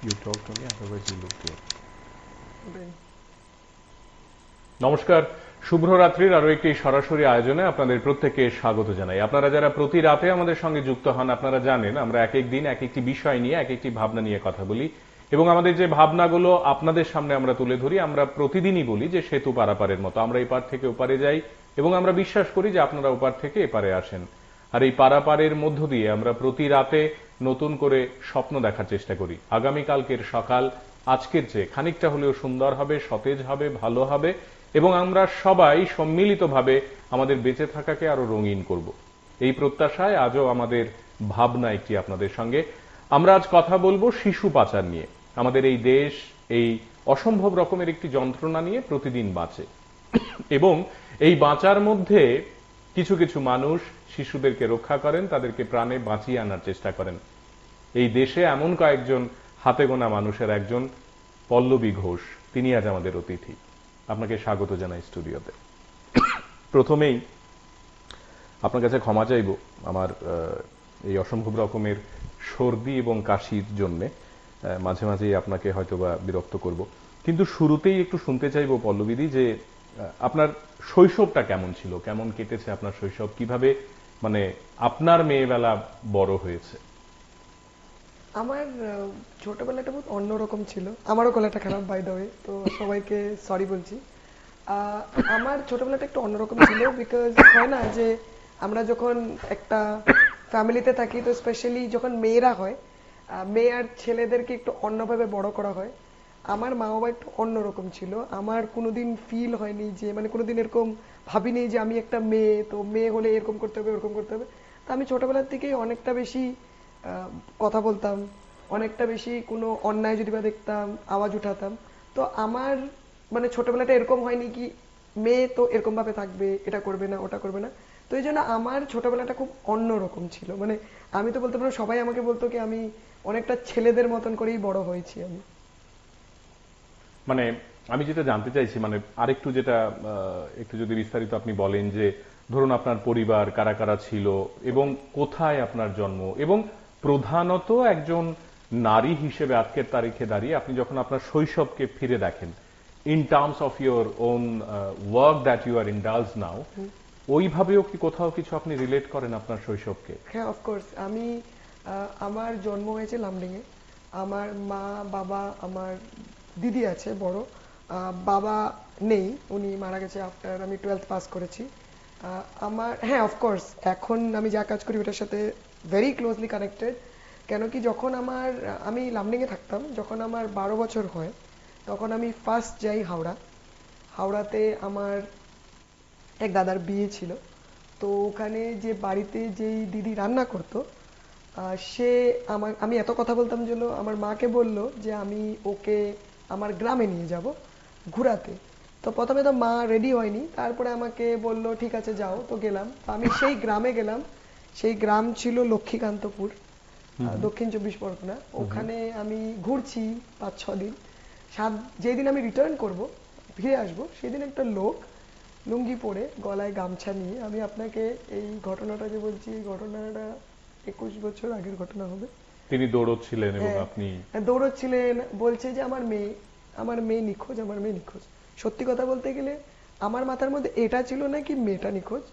You talk to me, otherwise you look there. ওটাই। নমস্কার, শুভরাত্রির আরো একটি সরাসরি আয়োজনে আপনাদের প্রত্যেককে স্বাগত জানাই। আপনারা যারা প্রতি রাতে আমাদের সঙ্গে যুক্ত হন, আপনারা জানেন আমরা এক এক দিন এক একটি বিষয় নিয়ে এক একটি ভাবনা নিয়ে কথা বলি এবং আমাদের যে ভাবনাগুলো আপনাদের সামনে আমরা তুলে ধরি। আমরা প্রতিদিনই বলি যে সেতু পারাপারের মতো আমরা এপার থেকে ওপারে যাই এবং আমরা বিশ্বাস করি যে আপনারা ওপার থেকে এপারে আসেন। আর এই পারাপারের মধ্য দিয়ে আমরা প্রতি রাতে নতুন করে স্বপ্ন দেখার চেষ্টা করি। আগামীকালকের সকাল আজকের চেয়ে খানিকটা হলেও সুন্দর হবে, সতেজ হবে, ভালো হবে এবং আমরা সবাই সম্মিলিতভাবে আমাদের বেঁচে থাকাকে আরো রঙিন করব। এই প্রত্যাশায় আজও আমাদের ভাবনা একটি আপনাদের সঙ্গে। আমরা আজ কথা বলবো শিশু পাচার নিয়ে। আমাদের এই দেশ এই অসম্ভব রকমের একটি যন্ত্রণা নিয়ে প্রতিদিন বাঁচে এবং এই বাঁচার মধ্যে কিছু কিছু মানুষ শিশুদেরকে রক্ষা করেন, তাদেরকে প্রাণে বাঁচিয়ে আনার চেষ্টা করেন। এই দেশে এমন কয়েকজন হাতে গোনা মানুষের একজন পল্লবী ঘোষ, তিনি আজ আমাদের অতিথি। আপনাকে স্বাগত জানাই স্টুডিওতে। প্রথমেই আপনার কাছে ক্ষমা চাইব আমার এই অসম্ভব রকমের সর্দি এবং কাশির জন্যে মাঝে মাঝেই আপনাকে হয়তোবা বিরক্ত করব, কিন্তু শুরুতেই একটু শুনতে চাইব পল্লবীদি যে আপনার শৈশবটা কেমন ছিল, কেমন কেটেছে আপনার শৈশব, কিভাবে মানে আপনার মেয়েবেলা বড় হয়েছে। আমার ছোটবেলাটা বহুত অন্যরকম ছিল। আমারও গলাটা খারাপ, বাই দ্য ওয়ে, তো সবাইকে সরি বলছি। আহ, আমার ছোটবেলাটা একটু অন্যরকম ছিল, বিকজ হয় না যে আমরা যখন একটা ফ্যামিলিতে থাকি, তো স্পেশালি যখন মেয়েরা হয়, মেয়ে আর ছেলেদেরকে একটু অন্যভাবে বড় করা হয়। আমার মা বাবা একটু অন্যরকম ছিল। আমার কোনোদিন ফিল হয়নি যে, মানে কোনোদিন এরকম ভাবিনি যে আমি একটা মেয়ে, তো মেয়ে হলে এরকম করতে হবে, ওরকম করতে হবে। তো আমি ছোটবেলার থেকেই অনেকটা বেশি কথা বলতাম, অনেকটা বেশি কোনো অন্যায় যদি বা দেখতাম আওয়াজ উঠাতাম। তো আমার মানে ছোটবেলাটা এরকম হয়নি কি মেয়ে তো এরকম ভাবে থাকবে, এটা করবে না, ওটা করবে না। তো এই জন্য আমার ছোটবেলাটা খুব অন্যরকম ছিল। মানে আমি তো বলতে পারো, সবাই আমাকে বলতো কি আমি অনেকটা ছেলেদের মতন করেই বড় হয়েছি আমি। মানে আমি যেটা জানতে চাইছি, মানে আরেকটু যেটা একটু যদি বিস্তারিত আপনি বলেন যে ধরুন আপনার পরিবার কারা কারা ছিল এবং কোথায় আপনার জন্ম, এবং প্রধানত একজন নারী হিসেবে আজকের তারিখে দাঁড়িয়ে আপনি যখন আপনার শৈশবকে ফিরে দেখেন in terms of your own work that you are indulge now, ওইভাবেও কি কোথাও কিছু আপনি রিলেট করেন আপনার শৈশবকে? হ্যাঁ, অফকোর্স। আমি আমার জন্ম হয়েছে লামডিংয়ে। আমার মা বাবা, আমার দিদি আছে বড়। বাবা নেই, উনি মারা গেছে আফটার আমি 12th পাস করেছি। আমার, হ্যাঁ অফকোর্স, এখন আমি যা কাজ করি ওটার সাথে ভেরি ক্লোজলি কানেক্টেড। কেন কি যখন আমি লামডিংয়ে থাকতাম, যখন আমার 12 বছর হয়, তখন আমি ফার্স্ট যাই হাওড়া। হাওড়াতে আমার এক দাদার বিয়ে ছিল। তো ওখানে যে বাড়িতে যেই দিদি রান্না করতো, সে আমি এত কথা বলতাম জন্য আমার মাকে বলল যে আমি ওকে আমার গ্রামে নিয়ে যাব ঘোরাতে। তো প্রথমে তো মা রেডি হয়নি, তারপরে আমাকে বলল ঠিক আছে যাও। তো গেলাম, তো আমি সেই গ্রামে গেলাম। সেই গ্রাম ছিল লক্ষ্মীকান্তপুর, দক্ষিণ 24 পরগনা। ওখানে আমি ঘুরছি 5-6 দিন। যেদিন আমি রিটার্ন করব, ফিরে আসবো, সেদিন একটা লোক লুঙ্গি পরে গলায় গামছা নিয়ে, আমি আপনাকে এই ঘটনাটা যে বলছি, এই ঘটনাটা 21 বছর আগের ঘটনা হবে। তিনি দৌড়চ্ছিলেন এবং হ্যাঁ, আপনি দৌড়চ্ছিলেন, বলছে যে আমার মেয়ে নিখোঁজ, আমার মেয়ে নিখোঁজ। সত্যি কথা বলতে গেলে আমার মাথার মধ্যে এটা ছিল না কি মেয়েটা নিখোঁজ।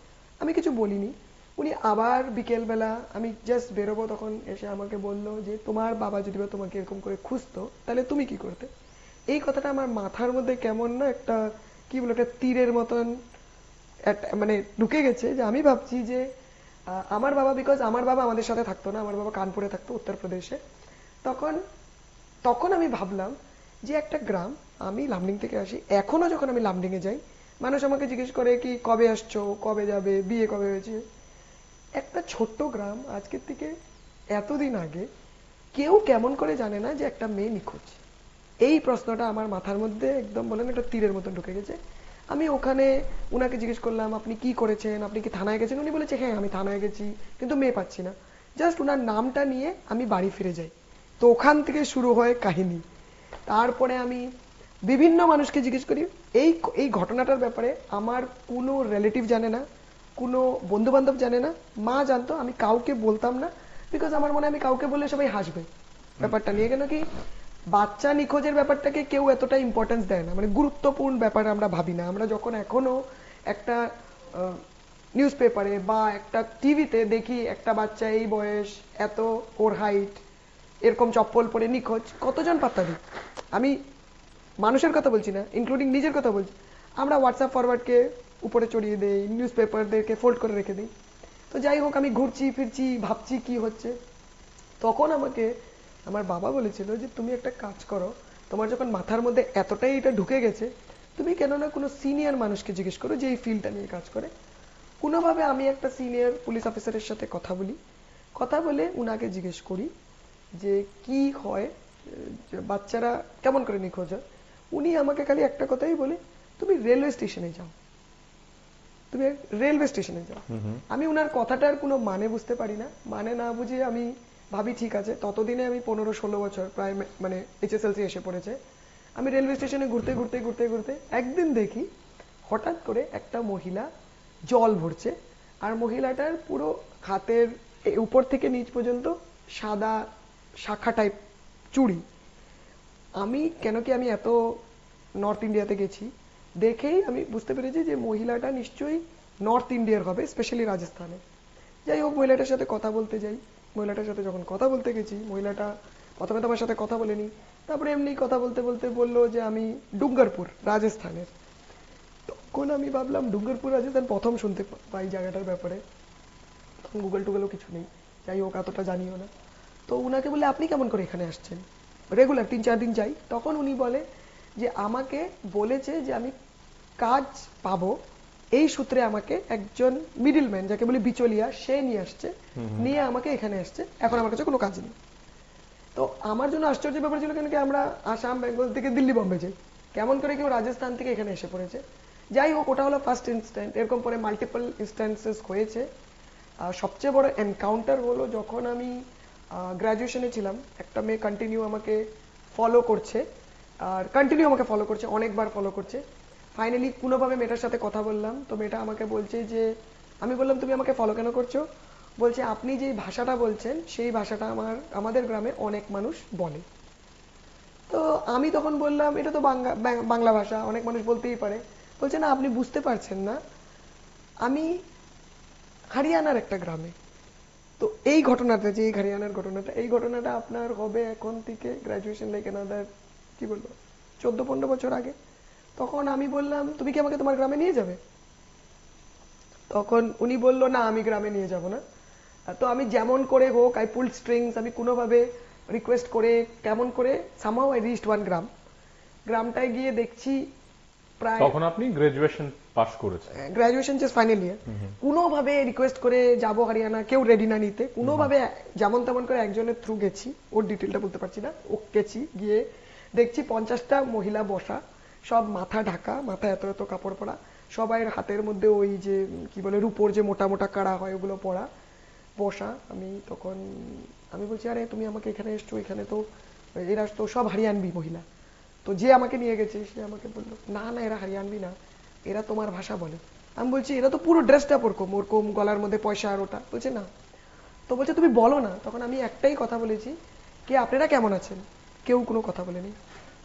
আমি কিছু বলিনি। উনি আবার বিকেলবেলা আমি জাস্ট বেরোবো, তখন এসে আমাকে বলল যে তোমার বাবা যদি বা তোমাকে এরকম করে খুঁজতো তাহলে তুমি কি করতে। এই কথাটা আমার মাথার মধ্যে কেমন না একটা, কি বলে, একটা তীরের মতন মানে ঢুকে গেছে। যে আমি ভাবছি যে আমার বাবা, বিকজ আমার বাবা আমাদের সাথে থাকতো না, আমার বাবা কানপুরে থাকতো, উত্তরপ্রদেশে। তখন তখন আমি ভাবলাম যে একটা গ্রাম, আমি লামডিং থেকে আসি, এখনো যখন আমি লামডিংয়ে যাই মানুষ আমাকে জিজ্ঞেস করে কি কবে আসছো, কবে যাবে, বিয়ে কবে হয়েছে। একটা ছোট্ট গ্রাম, আজকের থেকে এতদিন আগে কেউ কেমন করে জানে না যে একটা মেয়ে নিখোঁজ। এই প্রশ্নটা আমার মাথার মধ্যে একদম বলেন একটা তীরের মতন ঢুকে গেছে। আমি ওখানে উনাকে জিজ্ঞেস করলাম আপনি কি করেছেন, আপনি কি থানায় গেছেন। উনি বলেছে হ্যাঁ আমি থানায় গেছি, কিন্তু মেয়ে পাচ্ছি না। জাস্ট উনার নামটা নিয়ে আমি বাড়ি ফিরে যাই। তো ওখান থেকে শুরু হয় কাহিনী। তারপরে আমি বিভিন্ন মানুষকে জিজ্ঞেস করি এই এই ঘটনাটার ব্যাপারে। আমার কোনো রিলেটিভ জানে না, কোনো বন্ধু বান্ধব জানে না। মা জানতো, আমি কাউকে বলতাম না, বিকজ আমার মনে হয় আমি কাউকে বললে সবাই হাসবে ব্যাপারটা নিয়ে। কেন কি বাচ্চা নিখোঁজের ব্যাপারটাকে কেউ এতটা ইম্পর্টেন্স দেয় না, মানে গুরুত্বপূর্ণ ব্যাপার আমরা ভাবি না। আমরা যখন এখনো একটা নিউজ পেপারে বা একটা টিভিতে দেখি একটা বাচ্চা এই বয়স, এত, ওর হাইট, এরকম চপ্পল পরে নিখোঁজ, কতজন পাত্তা দিই? আমি মানুষের কথা বলছি না, ইনক্লুডিং নিজের কথা বলছি। আমরা হোয়াটসঅ্যাপ ফরওয়ার্ডকে উপরে চড়িয়ে দেই, নিউজ পেপারদেরকে ফোল্ড করে রেখে দিই। তো যাই হোক, আমি ঘুরছি ফিরছি, ভাবছি কি হচ্ছে। তখন আমাকে আমার বাবা বলেছিল যে তুমি একটা কাজ করো, তোমার যখন মাথার মধ্যে এতটাই এটা ঢুকে গেছে, তুমি কেন না কোনো সিনিয়র মানুষকে জিজ্ঞেস করো যে এই ফিল্ডটা নিয়ে কাজ করে। কোনোভাবে আমি একটা সিনিয়র পুলিশ অফিসারের সাথে কথা বলি, কথা বলে উনাকে জিজ্ঞেস করি যে কি হয়, যে বাচ্চারা কেমন করে নিখোঁজ হয়। উনি আমাকে খালি একটা কথাই বলে, তুমি রেলওয়ে স্টেশনে যাও, তুমি রেলওয়ে স্টেশনে যাও। আমি উনার কথাটার কোনো মানে বুঝতে পারি না, মানে না বুঝে আমি ভাবি ঠিক আছে। ততদিনে আমি 15-16 বছর প্রায়, মানে এইচএসএলসি এসে পড়েছে। আমি রেলওয়ে স্টেশনে ঘুরতে ঘুরতে ঘুরতে ঘুরতে একদিন দেখি হঠাৎ করে একটা মহিলা জল ভরছে, আর মহিলাটার পুরো হাতের উপর থেকে নিচ পর্যন্ত সাদা শাখা টাইপ চুড়ি। আমি কেন কি আমি এত নর্থ ইন্ডিয়াতে গেছি, দেখেই আমি বুঝতে পেরেছি যে মহিলাটা নিশ্চয়ই নর্থ ইন্ডিয়ার হবে, স্পেশালি রাজস্থানে। যাই হোক, মহিলাটার সাথে কথা বলতে যাই। মহিলাটার সাথে যখন কথা বলতে গেছি, মহিলাটা প্রথমে তো আমার সাথে কথা বলেনি, তারপরে এমনি কথা বলতে বলতে বললো যে আমি ডুঙ্গারপুর রাজস্থানের। তখন আমি ভাবলাম ডুঙ্গারপুর রাজস্থান, প্রথম শুনতে পাই জায়গাটার ব্যাপারে। তখন গুগল টুগলও কিছু নেই, যাই হোক এতটা জানিও না। তো উনাকে বলে আপনি কেমন করে এখানে আসছেন, রেগুলার 3-4 দিন যাই। তখন উনি বলে যে আমাকে বলেছে যে আমি কাজ পাবো, এই সূত্রে আমাকে একজন মিডলম্যান, যাকে বলি বিচলিয়া, সে নিয়ে আসছে, নিয়ে আমাকে এখানে আসছে, এখন আমার কাছে কোনো কাজ নেই। তো আমার জন্য আশ্চর্যের ব্যাপার ছিল, কেন কি আমরা আসাম বেঙ্গল থেকে দিল্লি বম্বে যাই, কেমন করে কেউ রাজস্থান থেকে এখানে এসে পড়েছে। যাই হোক, ওটা হলো ফার্স্ট ইনস্ট্যান্ট, এরকম পরে মাল্টিপল ইনস্ট্যান্সেস হয়েছে। সবচেয়ে বড় এনকাউন্টার হলো যখন আমি গ্র্যাজুয়েশনে ছিলাম, একটা মেয়ে কন্টিনিউ আমাকে ফলো করছে, আর কন্টিনিউ আমাকে ফলো করছে, অনেকবার ফলো করছে। ফাইনালি কোনোভাবে মেয়েটার সাথে কথা বললাম, তো মেয়েটা আমাকে বলছে যে, আমি বললাম তুমি আমাকে ফলো কেন করছো? বলছে আপনি যেই ভাষাটা বলছেন সেই ভাষাটা আমাদের গ্রামে অনেক মানুষ বলে। তো আমি তখন বললাম এটা তো বাংলা ভাষা, অনেক মানুষ বলতেই পারে। বলছে না, আপনি বুঝতে পারছেন না, আমি হরিয়ানার একটা গ্রামে। তো এই ঘটনাটা, যে এই হরিয়ানার ঘটনাটা, এই ঘটনাটা আপনার হবে এখন থেকে গ্র্যাজুয়েশন লাইক এনাদার, কি বলবো, 14-15 বছর আগে। তখন আমি বললাম তুমি কি আমাকে তোমার গ্রামে নিয়ে যাবে? তখন উনি বলল না, আমি গ্রামে নিয়ে যাব না। তো আমি যেমন করে হোক, আই পুল স্ট্রিংস, আমি কোনোভাবে রিকোয়েস্ট করে কেমন করে সামহাউ আই রিচড ওয়ান গ্রাম। গ্রামটায় গিয়ে দেখছি প্রায়, তখন আপনি গ্রাজুয়েশন পাস করেছেন? Graduation just final year. কোনোভাবে রিকোয়েস্ট করে যাব হরিয়ানা, কেউ রেডি না নিতে, কোনোভাবে যেমন তেমন করে একজনের থ্রু গেছি, ওর ডিটেলটা বলতে পারছি না, ও গেছি, গিয়ে দেখছি 50টা মহিলা বসা, সব মাথা ঢাকা, মাথা এত এত কাপড় পরা, সবাই হাতের মধ্যে ওই যে কি বলে রূপোর যে মোটা মোটা কাড়া হয় ওগুলো পরা, বসা। আমি বলছি আরে তুমি আমাকে এখানে এসছো, এখানে তো এরা তো সব হরিয়ানবি মহিলা। তো যে আমাকে নিয়ে গেছে সে আমাকে বললো না না, এরা হরিয়ানবি না, এরা তোমার ভাষা বলে। আমি বলছি এরা তো পুরো ড্রেসটা ওরকম ওরকম, গলার মধ্যে পয়সা আর ওটা। বলছে না। তো বলছে তুমি বলো না। তখন আমি একটাই কথা বলেছি, কি আপনারা কেমন আছেন? কেউ কোনো কথা বলেনি।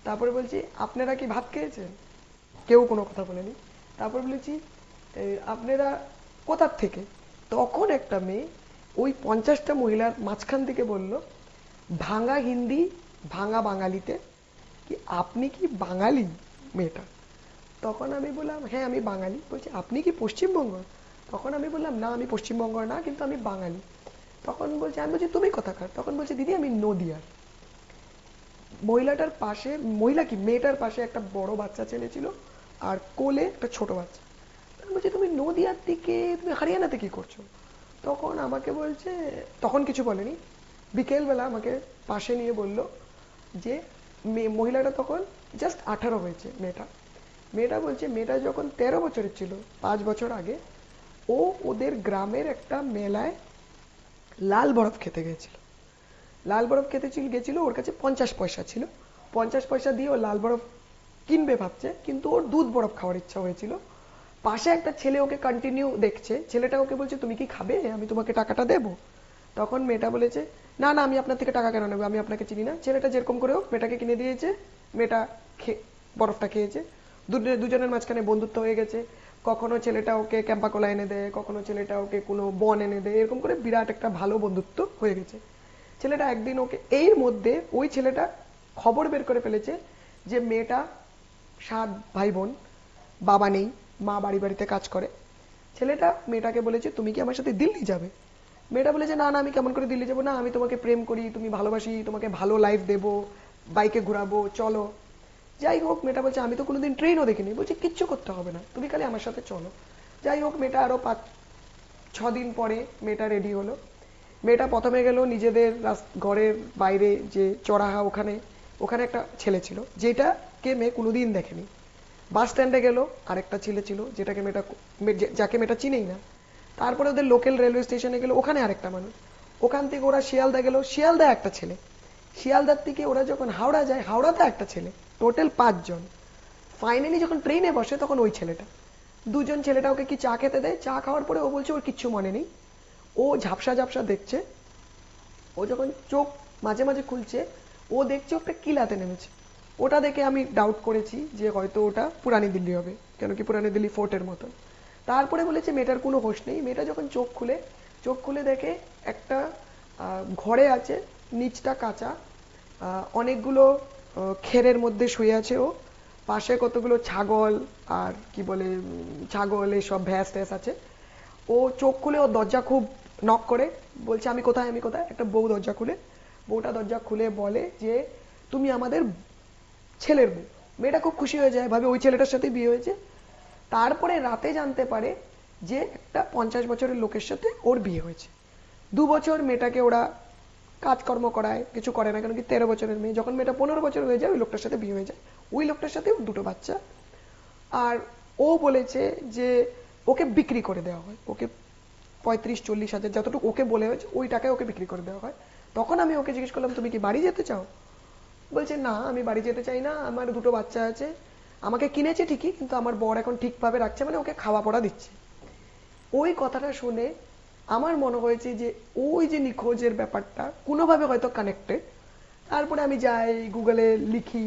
তারপরে বলছি আপনারা কি ভাত খেয়েছেন? কেউ কোনো কথা বলেনি। তারপর বলেছি আপনারা কোথার থেকে? তখন একটা মেয়ে ওই 50টা মহিলার মাঝখান থেকে বলল ভাঙা হিন্দি, ভাঙা বাঙালিতে, কি আপনি কি বাঙালি? মেয়েটা। তখন আমি বললাম হ্যাঁ আমি বাঙালি। বলছি আপনি কি পশ্চিমবঙ্গ? তখন আমি বললাম না, আমি পশ্চিমবঙ্গ না, কিন্তু আমি বাঙালি। তখন বলছে, আমি বলছি তুমি কোথাকার? তখন বলছে দিদি আমি নদিয়ার। মহিলাটার পাশে, মহিলা কি মেয়েটার পাশে একটা বড় বাচ্চা ছেলে ছিল, আর কোলে একটা ছোট বাচ্চা। আমি বলছি তুমি নদিয়ার দিকে, তুমি হরিয়ানাতে কি করছো? তখন আমাকে বলছে, তখন কিছু বলেনি, বিকেলবেলা আমাকে পাশে নিয়ে বলল যে মহিলাটা তখন জাস্ট 18 হয়েছে। মেয়েটা বলছে মেয়েটা যখন 13 বছরের ছিল, 5 বছর আগে, ও ওদের গ্রামের একটা মেলায় লাল বরফ খেতে গেছিল। লাল বরফ খেতে গেছিল, ওর কাছে 50 পয়সা ছিল। 50 পয়সা দিয়ে ও লাল বরফ কিনবে ভাবছে, কিন্তু ওর দুধ বরফ খাওয়ার ইচ্ছা হয়েছিল। পাশে একটা ছেলে ওকে কন্টিনিউ দেখছে, ছেলেটা ওকে বলছে তুমি কি খাবে, আমি তোমাকে টাকাটা দেবো। তখন মেয়েটা বলেছে, না না আমি আপনার থেকে টাকা কেন নেবো, আমি আপনাকে চিনি না। ছেলেটা যেরকম করে হোক মেয়েটাকে কিনে দিয়েছে, মেয়েটা বরফটা খেয়েছে। দুজনের মাঝখানে বন্ধুত্ব হয়ে গেছে। কখনো ছেলেটা ওকে ক্যাম্পাকোলা এনে দেয়, কখনো ছেলেটা ওকে কোনো বন এনে দেয়, এরকম করে বিরাট একটা ভালো বন্ধুত্ব হয়ে গেছে। ছেলেটা একদিন ওকে, এর মধ্যে ওই ছেলেটা খবর বের করে ফেলেছে যে মেয়েটা 7 ভাই বোন, বাবা নেই, মা বাড়ি বাড়িতে কাজ করে। ছেলেটা মেয়েটাকে বলেছে, তুমি কি আমার সাথে দিল্লি যাবে? মেয়েটা বলেছে, না না আমি কেমন করে দিল্লি যাবো, না আমি তোমাকে প্রেম করি, তুমি ভালোবাসি, তোমাকে ভালো লাইফ দেবো, বাইকে ঘুরাবো, চলো। যাই হোক, মেয়েটা বলছে, আমি তো কোনোদিন ট্রেনও দেখিনি। বলছে, কিচ্ছু করতে হবে না, তুমি খালি আমার সাথে চলো। যাই হোক, মেয়েটা আরো 5-6 দিন পরে মেয়েটা রেডি হলো। মেয়েটা প্রথমে গেল নিজেদের ঘরের বাইরে যে চড়াহা, ওখানে ওখানে একটা ছেলে ছিল যেটাকে মেয়ে কোনোদিন দেখেনি। বাস স্ট্যান্ডে গেল, আরেকটা ছেলে ছিল যেটাকে যাকে মেয়েটা চিনেই না। তারপরে ওদের লোকাল রেলওয়ে স্টেশনে গেল, ওখানে আরেকটা মানুষ। ওখান থেকে ওরা শিয়ালদা গেল, শিয়ালদা একটা ছেলে। শিয়ালদার থেকে ওরা যখন হাওড়া যায়, হাওড়াতে একটা ছেলে। টোটাল 5 জন। ফাইনালি যখন ট্রেনে বসে তখন ওই ছেলেটা, দুজন ছেলেটা ওকে কি চা খেতে দেয়। চা খাওয়ার পরে ও বলছে ওর কিচ্ছু মনে নেই, ও ঝাপসা ঝাপসা দেখছে। ও যখন চোখ মাঝে মাঝে খুলছে, ও দেখছে একটা কিলাতে নেমেছে। ওটা দেখে আমি ডাউট করেছি যে হয়তো ওটা পুরানি দিল্লি হবে, কেন কি পুরানি দিল্লি ফোর্টের মতন। তারপরে বলেছে মেয়েটার কোনো হোশ নেই। মেয়েটা যখন চোখ খুলে দেখে একটা ঘরে আছে, নিচটা কাঁচা, অনেকগুলো খেরের মধ্যে শুয়ে আছে ও। পাশে কতগুলো ছাগল আর কি বলে ছাগল, এসব ভ্যাস ট্যাস আছে। ও চোখ খুলে, ও দরজা খুব নক করে, বলছে আমি কোথায়, আমি কোথায়। একটা বউ দরজা খুলে, বউটা দরজা খুলে বলে যে তুমি আমাদের ছেলের বউ। মেয়েটা খুব খুশি হয়ে যায়, ভাবে ওই ছেলেটার সাথে বিয়ে হয়েছে। তারপরে রাতে জানতে পারে যে একটা 50 বছরের লোকের সাথে ওর বিয়ে হয়েছে। 2 বছর মেয়েটাকে ওরা কাজকর্ম করায়, কিছু করে না, কেন কি 13 বছরের মেয়ে। যখন মেয়েটা 15 বছর হয়ে যায়, ওই লোকটার সাথে বিয়ে হয়ে যায়। ওই লোকটার সাথে 2টো বাচ্চা। আর ও বলেছে যে ওকে বিক্রি করে দেওয়া হয়, ওকে 35-40 হাজার যতটুকু ওকে বলে হয়েছে ওই টাকায় ওকে বিক্রি করে দেওয়া হয়। তখন আমি ওকে জিজ্ঞেস করলাম, তুমি কি বাড়ি যেতে চাও? বলছে, না আমি বাড়ি যেতে চাই না, আমার 2টো বাচ্চা আছে, আমাকে কিনেছে ঠিকই, কিন্তু আমার বর এখন ঠিকভাবে রাখছে, মানে ওকে খাওয়া পড়া দিচ্ছে। ওই কথাটা শুনে আমার মনে হয়েছে যে ওই যে নিখোঁজের ব্যাপারটা কোনোভাবে হয়তো কানেক্টেড। তারপরে আমি যাই গুগলে লিখি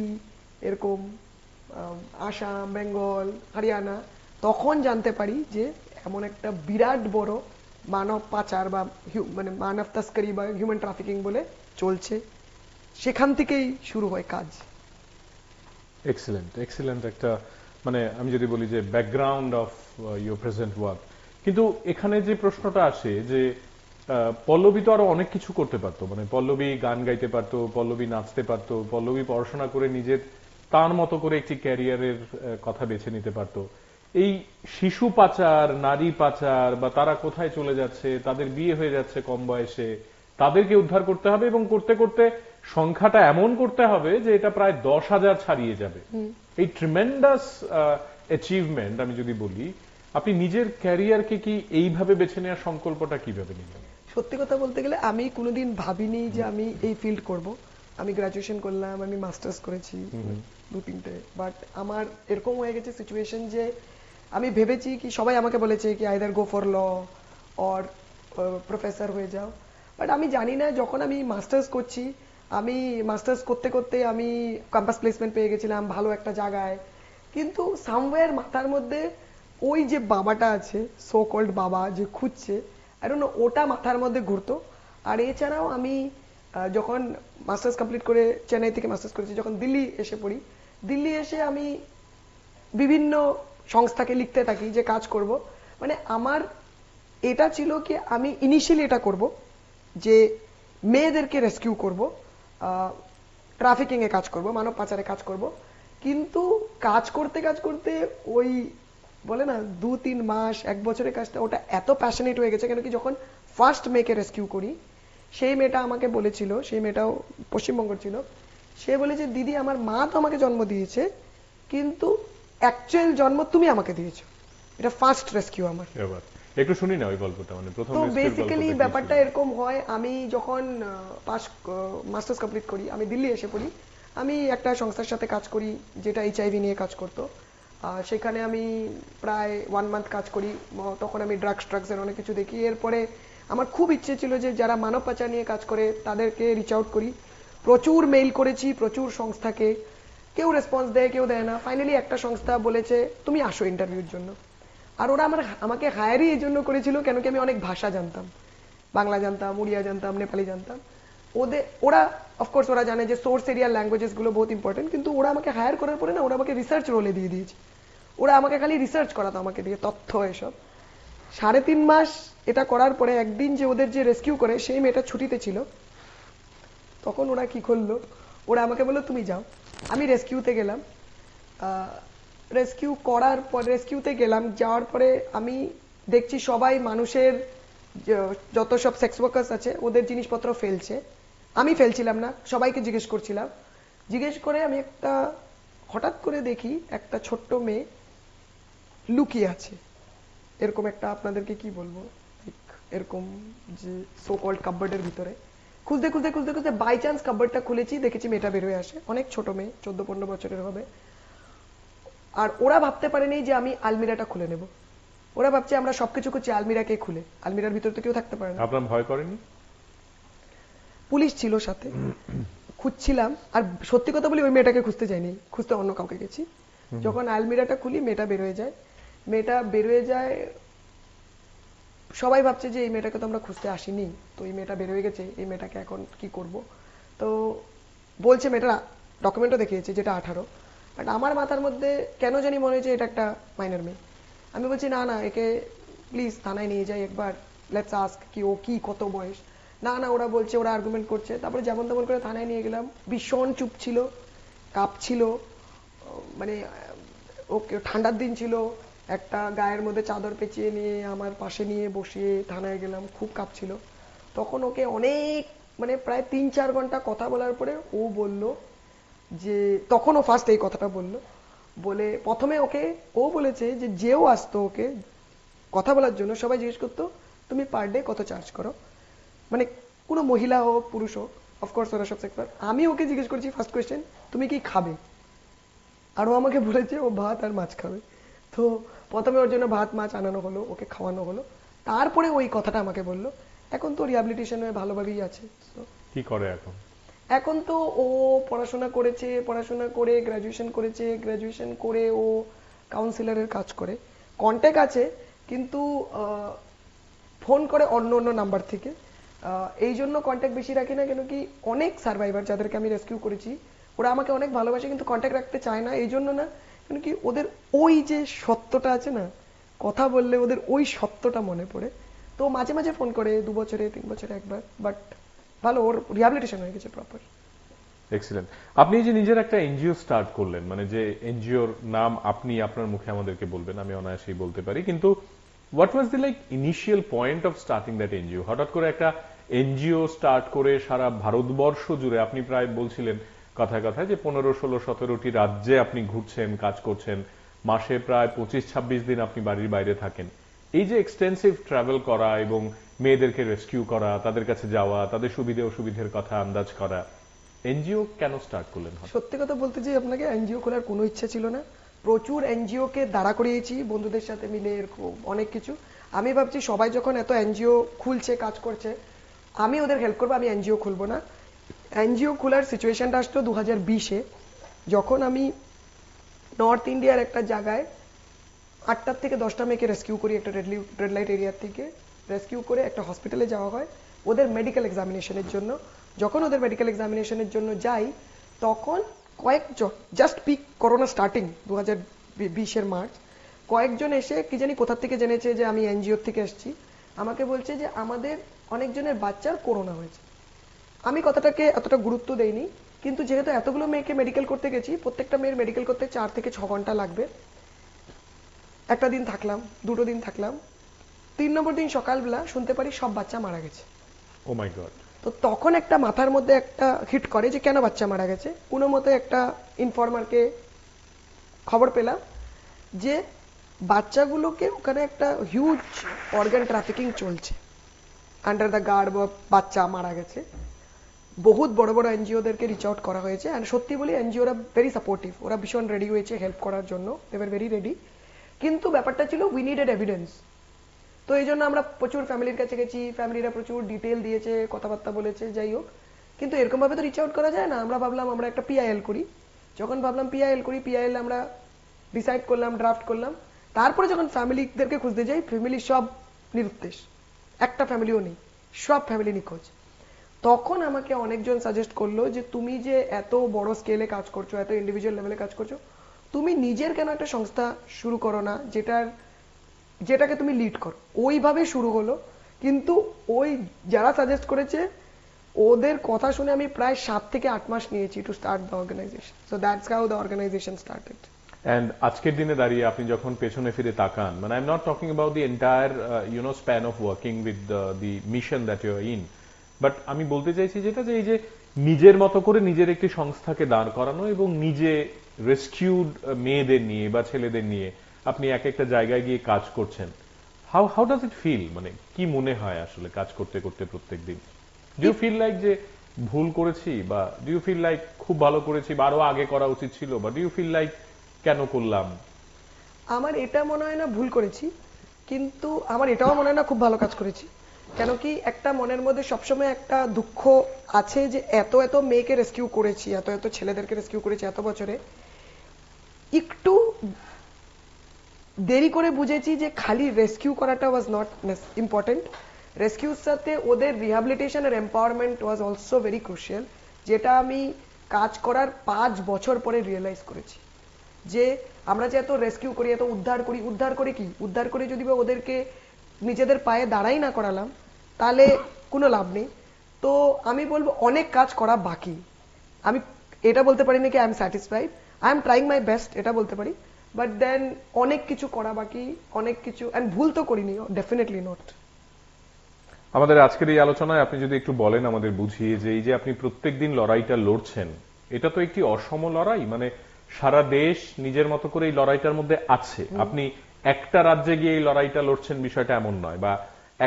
এরকম আসাম, বেঙ্গল, হরিয়ানা, তখন জানতে পারি যে এমন একটা বিরাট বড় মানব পাচার বা মানে মানব তস্করি বা হিউম্যান ট্রাফিকিং বলে চলছে। সেখান থেকেই শুরু হয় কাজ। এক্সিলেন্ট, এক্সিলেন্ট একটা, মানে আমি যদি বলি যে background of your present work. কিন্তু এখানে যে প্রশ্নটা আসে যে পল্লবী তো আরো অনেক কিছু করতে পারতো, মানে পল্লবী গান গাইতে পারতো, পল্লবী নাচতে পারতো, পল্লবী পড়াশোনা করে নিজের তার মতো করে একটি ক্যারিয়ারের কথা বেছে নিতে পারতো। এই শিশু পাচার, নারী পাচার, বা তারা কোথায় চলে যাচ্ছে, তাদের বিয়ে হয়ে যাচ্ছে কম বয়সে, তাদেরকে উদ্ধার করতে হবে, এবং করতে করতে সংখ্যাটা এমন করতে হবে যে এটা প্রায় 10,000 ছাড়িয়ে যাবে। এই ট্রিমেন্ডাস অ্যাচিভমেন্ট আমি যদি বলি, আপনি নিজের ক্যারিয়ারকে কি এইভাবে বেছে নেওয়ার সংকল্পটা কিভাবে নিলেন? সত্যি কথা বলতে গেলে আমি কোনোদিন ভাবিনি যে আমি এই ফিল্ড করব। আমি গ্রাজুয়েশন করলাম, আমি মাস্টার্স করেছি 2-3টে, বাট আমার এরকম হয়ে গেছে সিচুয়েশন যে আমি ভেবেছি কি, সবাই আমাকে বলেছে কি either go for law or professor হয়ে যাও। বাট আমি জানি না, যখন আমি মাস্টার্স করছি, আমি মাস্টার্স করতে করতে আমি ক্যাম্পাস প্লেসমেন্ট পেয়ে গেছিলাম ভালো একটা জায়গায়, কিন্তু সামওয়্যার মাথার মধ্যে ওই যে বাবাটা আছে, সো কল্ড বাবা যে খুঁজছে, আই ডোন্ট নো, ওটা মাথার মধ্যে ঘুরতো। আর এছাড়াও আমি যখন মাস্টার্স কমপ্লিট করে চেন্নাই থেকে মাস্টার্স করেছি, যখন দিল্লি এসে পড়ি, দিল্লি এসে আমি বিভিন্ন সংস্থাকে লিখতে থাকি যে কাজ করব। মানে আমার এটা ছিল কি, আমি ইনিশিয়ালি এটা করব যে মেয়েদেরকে রেস্কিউ করব, ট্রাফিকিং এ কাজ করব, মানব পাচারে কাজ করব। কিন্তু কাজ করতে ওই বলে না 2-3 মাস 1 বছরের কাজটা, ওটা এত প্যাশনেট হয়ে গেছে। কেন কি যখন ফার্স্ট মেয়েকে রেস্কিউ করি, সেই মেয়েটা আমাকে বলেছিল, সেই মেয়েটাও পশ্চিমবঙ্গ ছিল, সে বলেছে দিদি আমার মা তো আমাকে জন্ম দিয়েছে, কিন্তু অ্যাকচুয়াল জন্ম তুমি আমাকে দিয়েছো। এটা ফার্স্ট রেস্কিউ আমার। এবার একটু শুনি না ওই গল্পটা, মানে প্রথম তো rescue-র বেসিক্যালি গল্পটা কি ব্যাপারটা ছিল? এরকম হয়, আমি যখন মাস্টার্স কমপ্লিট করি, আমি দিল্লি এসে পড়ি। আমি একটা সংস্থার সাথে কাজ করি যেটা এইচআইভি নিয়ে কাজ করতো। সেখানে আমি প্রায় 1 মান্থ কাজ করি। তখন আমি ড্রাগসের অনেক কিছু দেখি। এরপরে আমার খুব ইচ্ছে ছিল যে যারা মানব পাচার নিয়ে কাজ করে তাদেরকে রিচ আউট করি, প্রচুর মেইল করেছি প্রচুর সংস্থাকে, কেউ রেসপন্স দেয় কেউ দেয় না। ফাইনালি একটা সংস্থা বলেছে তুমি আসো ইন্টারভিউর জন্য। আর ওরা আমাকে হায়ারই এই জন্য করেছিল কেন কি আমি অনেক ভাষা জানতাম, বাংলা জানতাম, উড়িয়া জানতাম, নেপালি জানতাম। ওরা অফকোর্স ওরা জানে যে সোর্স এরিয়ার ল্যাঙ্গুয়েজেস গুলো বহুত ইম্পর্টেন্ট, কিন্তু ওরা আমাকে হায়ার করার পরে না ওরা আমাকে রিসার্চ রোলে দিয়ে দিয়েছে। ওরা আমাকে খালি রিসার্চ করাতো, আমাকে দিয়ে তথ্য এসব। 3.5 মাস এটা করার পরে একদিন যে ওদের যে রেস্কিউ করে সেই মেয়েটা ছুটিতে ছিল, তখন ওরা কি করলো, ওরা আমাকে বললো তুমি যাও। আমি রেস্কিউতে গেলাম। রেস্কিউ করার পর রেস্কিউতে গেলাম, যাওয়ার পরে আমি দেখছি সবাই মানুষের যত সব সেক্স ওয়ার্কার্স আছে ওদের জিনিসপত্র ফেলছে। আমি ফেলছিলাম না, সবাইকে জিজ্ঞেস করছিলাম। জিজ্ঞেস করে আমি হঠাৎ করে দেখি একটা ছোট্ট মেয়ে লুকিয়ে আছে এরকম একটা, আপনাদেরকে কি বলবো, এরকম যে সো কল্ড কাপবোর্ডের ভিতরে। খুঁজতে খুঁজতে খুঁজতে খুঁজতে বাই চান্স কাপবোর্ডটা খুলেছি, দেখেছি মেয়েটা বেরোয় আসে। অনেক ছোট মেয়ে, 14-15 বছরের হবে। আর ওরা ভাবতে পারেনি যে আমি আলমিরাটা খুলে নেব। ওরা ভাবছে আমরা সবকিছু করছি আলমিরাকে খুলে, আলমিরার ভিতরে তো কেউ থাকতে পারে না। আপনার ভয় করেনি? পুলিশ ছিল সাথে, খুঁজছিলাম। আর সত্যি কথা বলি ওই মেয়েটাকে খুঁজতে যাইনি, খুঁজতে অন্য কাউকে গেছি। যখন আলমিরাটা খুলি মেয়েটা বেরোয় যায়। মেয়েটা বেরোয় যায়, সবাই ভাবছে যে এই মেয়েটাকে তো আমরা খুঁজতে আসিনি, তো এই মেয়েটা বেরোয় গেছে, এই মেয়েটাকে এখন কি করব। তো বলছে মেয়েটা ডকুমেন্টও দেখিয়েছে যেটা 18। বাট আমার মাথার মধ্যে কেন জানি মনে হয়েছে এটা একটা মাইনর মেয়ে। আমি বলছি না না, একে প্লিজ থানায় নিয়ে যাই একবার, লেটস আস্ক কি ও কি কত বয়স। না না, ওরা বলছে, ওরা আর্গুমেন্ট করছে। তারপরে যেমন তেমন করে থানায় নিয়ে গেলাম। ভীষণ চুপ ছিল, কাঁপছিল, মানে ওকে ঠান্ডার দিন ছিল, একটা গায়ের মধ্যে চাদর পেঁচিয়ে নিয়ে আমার পাশে নিয়ে বসিয়ে থানায় গেলাম, খুব কাঁপছিল। তখন ওকে অনেক মানে প্রায় 3-4 ঘন্টা কথা বলার পরে ও বলল যে, তখন ও ফার্স্ট এই কথাটা বললো, বলে প্রথমে ওকে ও বলেছে যে যেও আসতো ওকে কথা বলার জন্য সবাই জিজ্ঞেস করতো তুমি পার ডে কত চার্জ করো, মানে কোনো মহিলা হোক পুরুষ হোক, অফকোর্স ওরা সব সেক্টর। আমি ওকে জিজ্ঞেস করছি ফার্স্ট কোয়েশ্চেন তুমি কি খাবে, আর ও আমাকে বলেছে ও ভাত আর মাছ খাবে। তো প্রথমে ওর জন্য ভাত মাছ আনানো হলো, ওকে খাওয়ানো হলো, তারপরে ওই কথাটা আমাকে বললো। এখন তো রিহ্যাবিলিটেশনে ভালোভাবেই আছে। কি করে এখন? এখন তো ও পড়াশোনা করেছে, পড়াশোনা করে গ্রাজুয়েশন করেছে, গ্রাজুয়েশন করে ও কাউন্সিলরের কাজ করে। কন্ট্যাক্ট আছে, কিন্তু ফোন করে অন্য অন্য নাম্বার থেকে। এই জন্য কন্ট্যাক্ট বেশি রাখি না, কেন কি অনেক সার্ভাইভার যাদেরকে আমি রেস্কিউ করেছি ওরা আমাকে অনেক ভালোবাসে, কিন্তু কন্ট্যাক্ট রাখতে চায় না। এই জন্য না, কেন কি ওদের ওই যে সত্যটা আছে না, কথা বললে ওদের ওই সত্যটা মনে পড়ে। তো মাঝে মাঝে ফোন করে 2 বছরে 3 বছরে একবার। বাট ভালো, ওর রিহ্যাবিলিটেশন হয়ে গেছে প্রপার। এক্সিলেন্ট। আপনি যে নিজের একটা এনজিও স্টার্ট করলেন, মানে যে এনজিওর নাম আপনি আপনার মুখে আমাদেরকে বলবেন, আমি অনায়াসেই বলতে পারি, কিন্তু what was the like initial point of starting that NGO? হঠাৎ করে একটা এনজিও স্টার্ট করে সারা ভারতবর্ষ জুড়ে আপনি প্রায় বলছিলেন কথায় কথায় যে 15, 16, 17টি রাজ্যে আপনি ঘুরছেন, কাজ করছেন, মাসে প্রায় 25-26 দিন আপনি বাড়ির বাইরে থাকেন। এই যে এক্সটেন্সিভ ট্রাভেল করা এবং মেয়েদেরকে রেস্কিউ করা, তাদের কাছে যাওয়া, তাদের সুবিধে অসুবিধের কথা আন্দাজ করা, এনজিও কেন স্টার্ট করলেন? সত্যি কথা বলতে যে আপনাকে এনজিও খোলার কোনো ইচ্ছা ছিল না। প্রচুর এনজিও কে দাঁড়া করিয়েছি বন্ধুদের সাথে মিলে, এরকম অনেক কিছু। আমি ভাবছি সবাই যখন এত এনজিও খুলছে, কাজ করছে, আমি ওদের হেল্প করবো, আমি এনজিও খুলবো না। এনজিও খোলার সিচুয়েশনটা আসতো 2020-এ, যখন আমি নর্থ ইন্ডিয়ার একটা জায়গায় 8টা থেকে 10টা মেয়েকে রেস্কিউ করি, একটা রেড লাইট এরিয়ার থেকে রেস্কিউ করে একটা হসপিটালে যাওয়া হয় ওদের মেডিকেল এক্সামিনেশনের জন্য। যখন ওদের মেডিকেল এক্সামিনেশনের জন্য যাই, তখন কয়েকজন, জাস্ট পিক করোনা স্টার্টিং 2020-এর মার্চ, কয়েকজন এসে কি জানি কোথা থেকে জেনেছে যে আমি এনজিও থেকে এসেছি, আমাকে বলছে যে আমাদের অনেকজনের বাচ্চার করোনা হয়েছে। আমি কথাটাকে এতটা গুরুত্ব দেইনি, কিন্তু যেহেতু এতগুলো মেয়েকে মেডিকেল করতে গেছি, প্রত্যেকটা মেয়ের মেডিকেল করতে 4 থেকে 6 ঘন্টা লাগবে। একটা দিন থাকলাম, 2টো দিন থাকলাম, 3 নম্বর দিন সকালবেলা শুনতে পারি সব বাচ্চা মারা গেছে। ও মাই গড। তো তখন একটা মাথার মধ্যে একটা হিট করে যে কেন বাচ্চা মারা গেছে। কোনো মতে একটা ইনফরমারকে খবর পেলাম যে বাচ্চাগুলোকে ওখানে একটা হিউজ অর্গান ট্রাফিকিং চলছে, আন্ডার দ্য গার্ড বাচ্চা মারা গেছে। বহুত বড় বড় এনজিওদেরকে রিচ আউট করা হয়েছে। অ্যান্ড সত্যি বলি এনজিওরা ভেরি সাপোর্টিভ, ওরা ভীষণ রেডি হয়েছে হেল্প করার জন্য, দে ওয়ার ভেরি রেডি। কিন্তু ব্যাপারটা ছিল উই নিডেড এভিডেন্স। তো এই জন্য আমরা প্রচুর ফ্যামিলির কাছে গেছি, ফ্যামিলিরা প্রচুর ডিটেল দিয়েছে, কথাবার্তা বলেছে, যাই হোক। কিন্তু এরকম ভাবে তো রিচ আউট করা যায় না। আমরা ভাবলাম আমরা একটা পিআইএল করি। যখন ভাবলাম পিআইএল করি, পিআইএল আমরা ডিসাইড করলাম, ড্রাফট করলাম। তারপরে যখন ফ্যামিলিদেরকে খুঁজতে যাই, ফ্যামিলি সব নিরুদ্দেশ, একটা ফ্যামিলিও নেই, সব ফ্যামিলি নিখোঁজ। তখন আমাকে অনেকজন সাজেস্ট করলো যে তুমি যে এত বড় স্কেলে কাজ করছো, এত ইন্ডিভিজুয়াল লেভেলে কাজ করছো, তুমি নিজের কেন একটা সংস্থা শুরু করো না যেটাকে তুমি লিড করো। ওইভাবে শুরু হলো। কিন্তু ওই যারা সাজেস্ট করেছে ওদের কথা শুনে আমি প্রায় 7 থেকে 8 মাস নিয়েছি to start the organisation. So that's how the organisation started. And আজকের দিনে দাঁড়িয়ে আপনি যখন পেছনে ফিরে তাকান, মানে I am not talking about the entire span of working with the mission that you are in, but আমি বলতে চাইছি যেটা যে এই যে নিজের মতো করে নিজের একটি সংস্থাকে দাঁড় করানো এবং নিজে রেস্কিউড মেয়েদের নিয়ে বা ছেলেদের নিয়ে আপনি এক একটা জায়গায় গিয়ে কাজ করছেন, হাউ ডাজ ইট ফিল? মানে কি মনে হয় আসলে কাজ করতে করতে প্রত্যেক দিন? ডু ইউ ফিল লাইক যে ভুল করেছি, বা ডু ইউ ফিল লাইক খুব ভালো করেছি বা আরো আগে করা উচিত ছিল, বা ডু ইউ ফিল লাইক কেন করলাম? আমার এটা মনে হয় না ভুল করেছি, কিন্তু আমার এটাও মনে হয় না খুব ভালো কাজ করেছি। কেন কি একটা মনের মধ্যে সবসময় একটা দুঃখ আছে যে এত এত মেয়েকে রেস্কিউ করেছি, এত এত ছেলেদেরকে রেস্কিউ করেছি এত বছরে, একটু দেরি করে বুঝেছি যে খালি রেস্কিউ করাটা ওয়াজ নট ইম্পর্টেন্ট। রেস্কিউর সাথে ওদের রিহ্যাবিলিটেশন আর empowerment was also very crucial, যেটা আমি কাজ করার 5 বছর পরে রিয়েলাইজ করেছি। যে আমরা যে এত রেস্কিউ করি, এত উদ্ধার করি, উদ্ধার করে কি উদ্ধার করে যদি বা ওদেরকে নিজেদের পায়ে দাঁড়াই না করালাম তাহলে কোনো লাভ নেই। তো আমি বলবো অনেক কাজ করা বাকি। আমি এটা বলতে পারি না কি I am satisfied, I am trying my best, এটা বলতে পারি। বাট দেন অনেক কিছু করা বাকি, অনেক কিছু, এন্ড ভুল তো করিনি, ডেফিনেটলি নট। আমাদের আজকের এই আলোচনায় আপনি যদি একটু বলেন আমাদের বুঝিয়ে যে এই যে আপনি প্রত্যেকদিন লড়াইটা লড়ছেন, এটা তো একটি অসম লড়াই, মানে সারা দেশ নিজের মতো করে এই লড়াইটার মধ্যে আছে। আপনি একটা রাজ্যে গিয়ে এই লড়াইটা লড়ছেন বিষয়টা এমন নয়, বা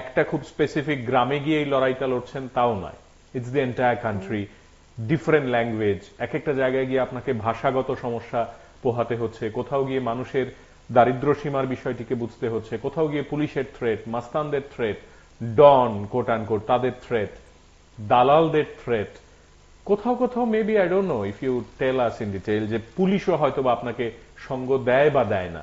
একটা খুব স্পেসিফিক গ্রামে গিয়ে এই লড়াইটা লড়ছেন তাও নয়। It's the entire country, different language, এক একটা জায়গায় গিয়ে আপনাকে ভাষাগত সমস্যা পোহাতে হচ্ছে, কোথাও গিয়ে মানুষের দারিদ্র সীমার বিষয়টিকে বুঝতে হচ্ছে, কোথাও গিয়ে পুলিশের থ্রেট, মাস্তানদের থ্রেট, ডন কোট আনকোট তাদের থ্রেট, দালালদের থ্রেট, কোথাও কোথাও maybe I don't know if you tell us in detail যে পুলিশও হয়তো বা আপনাকে সঙ্গ দেয় বা দেয় না,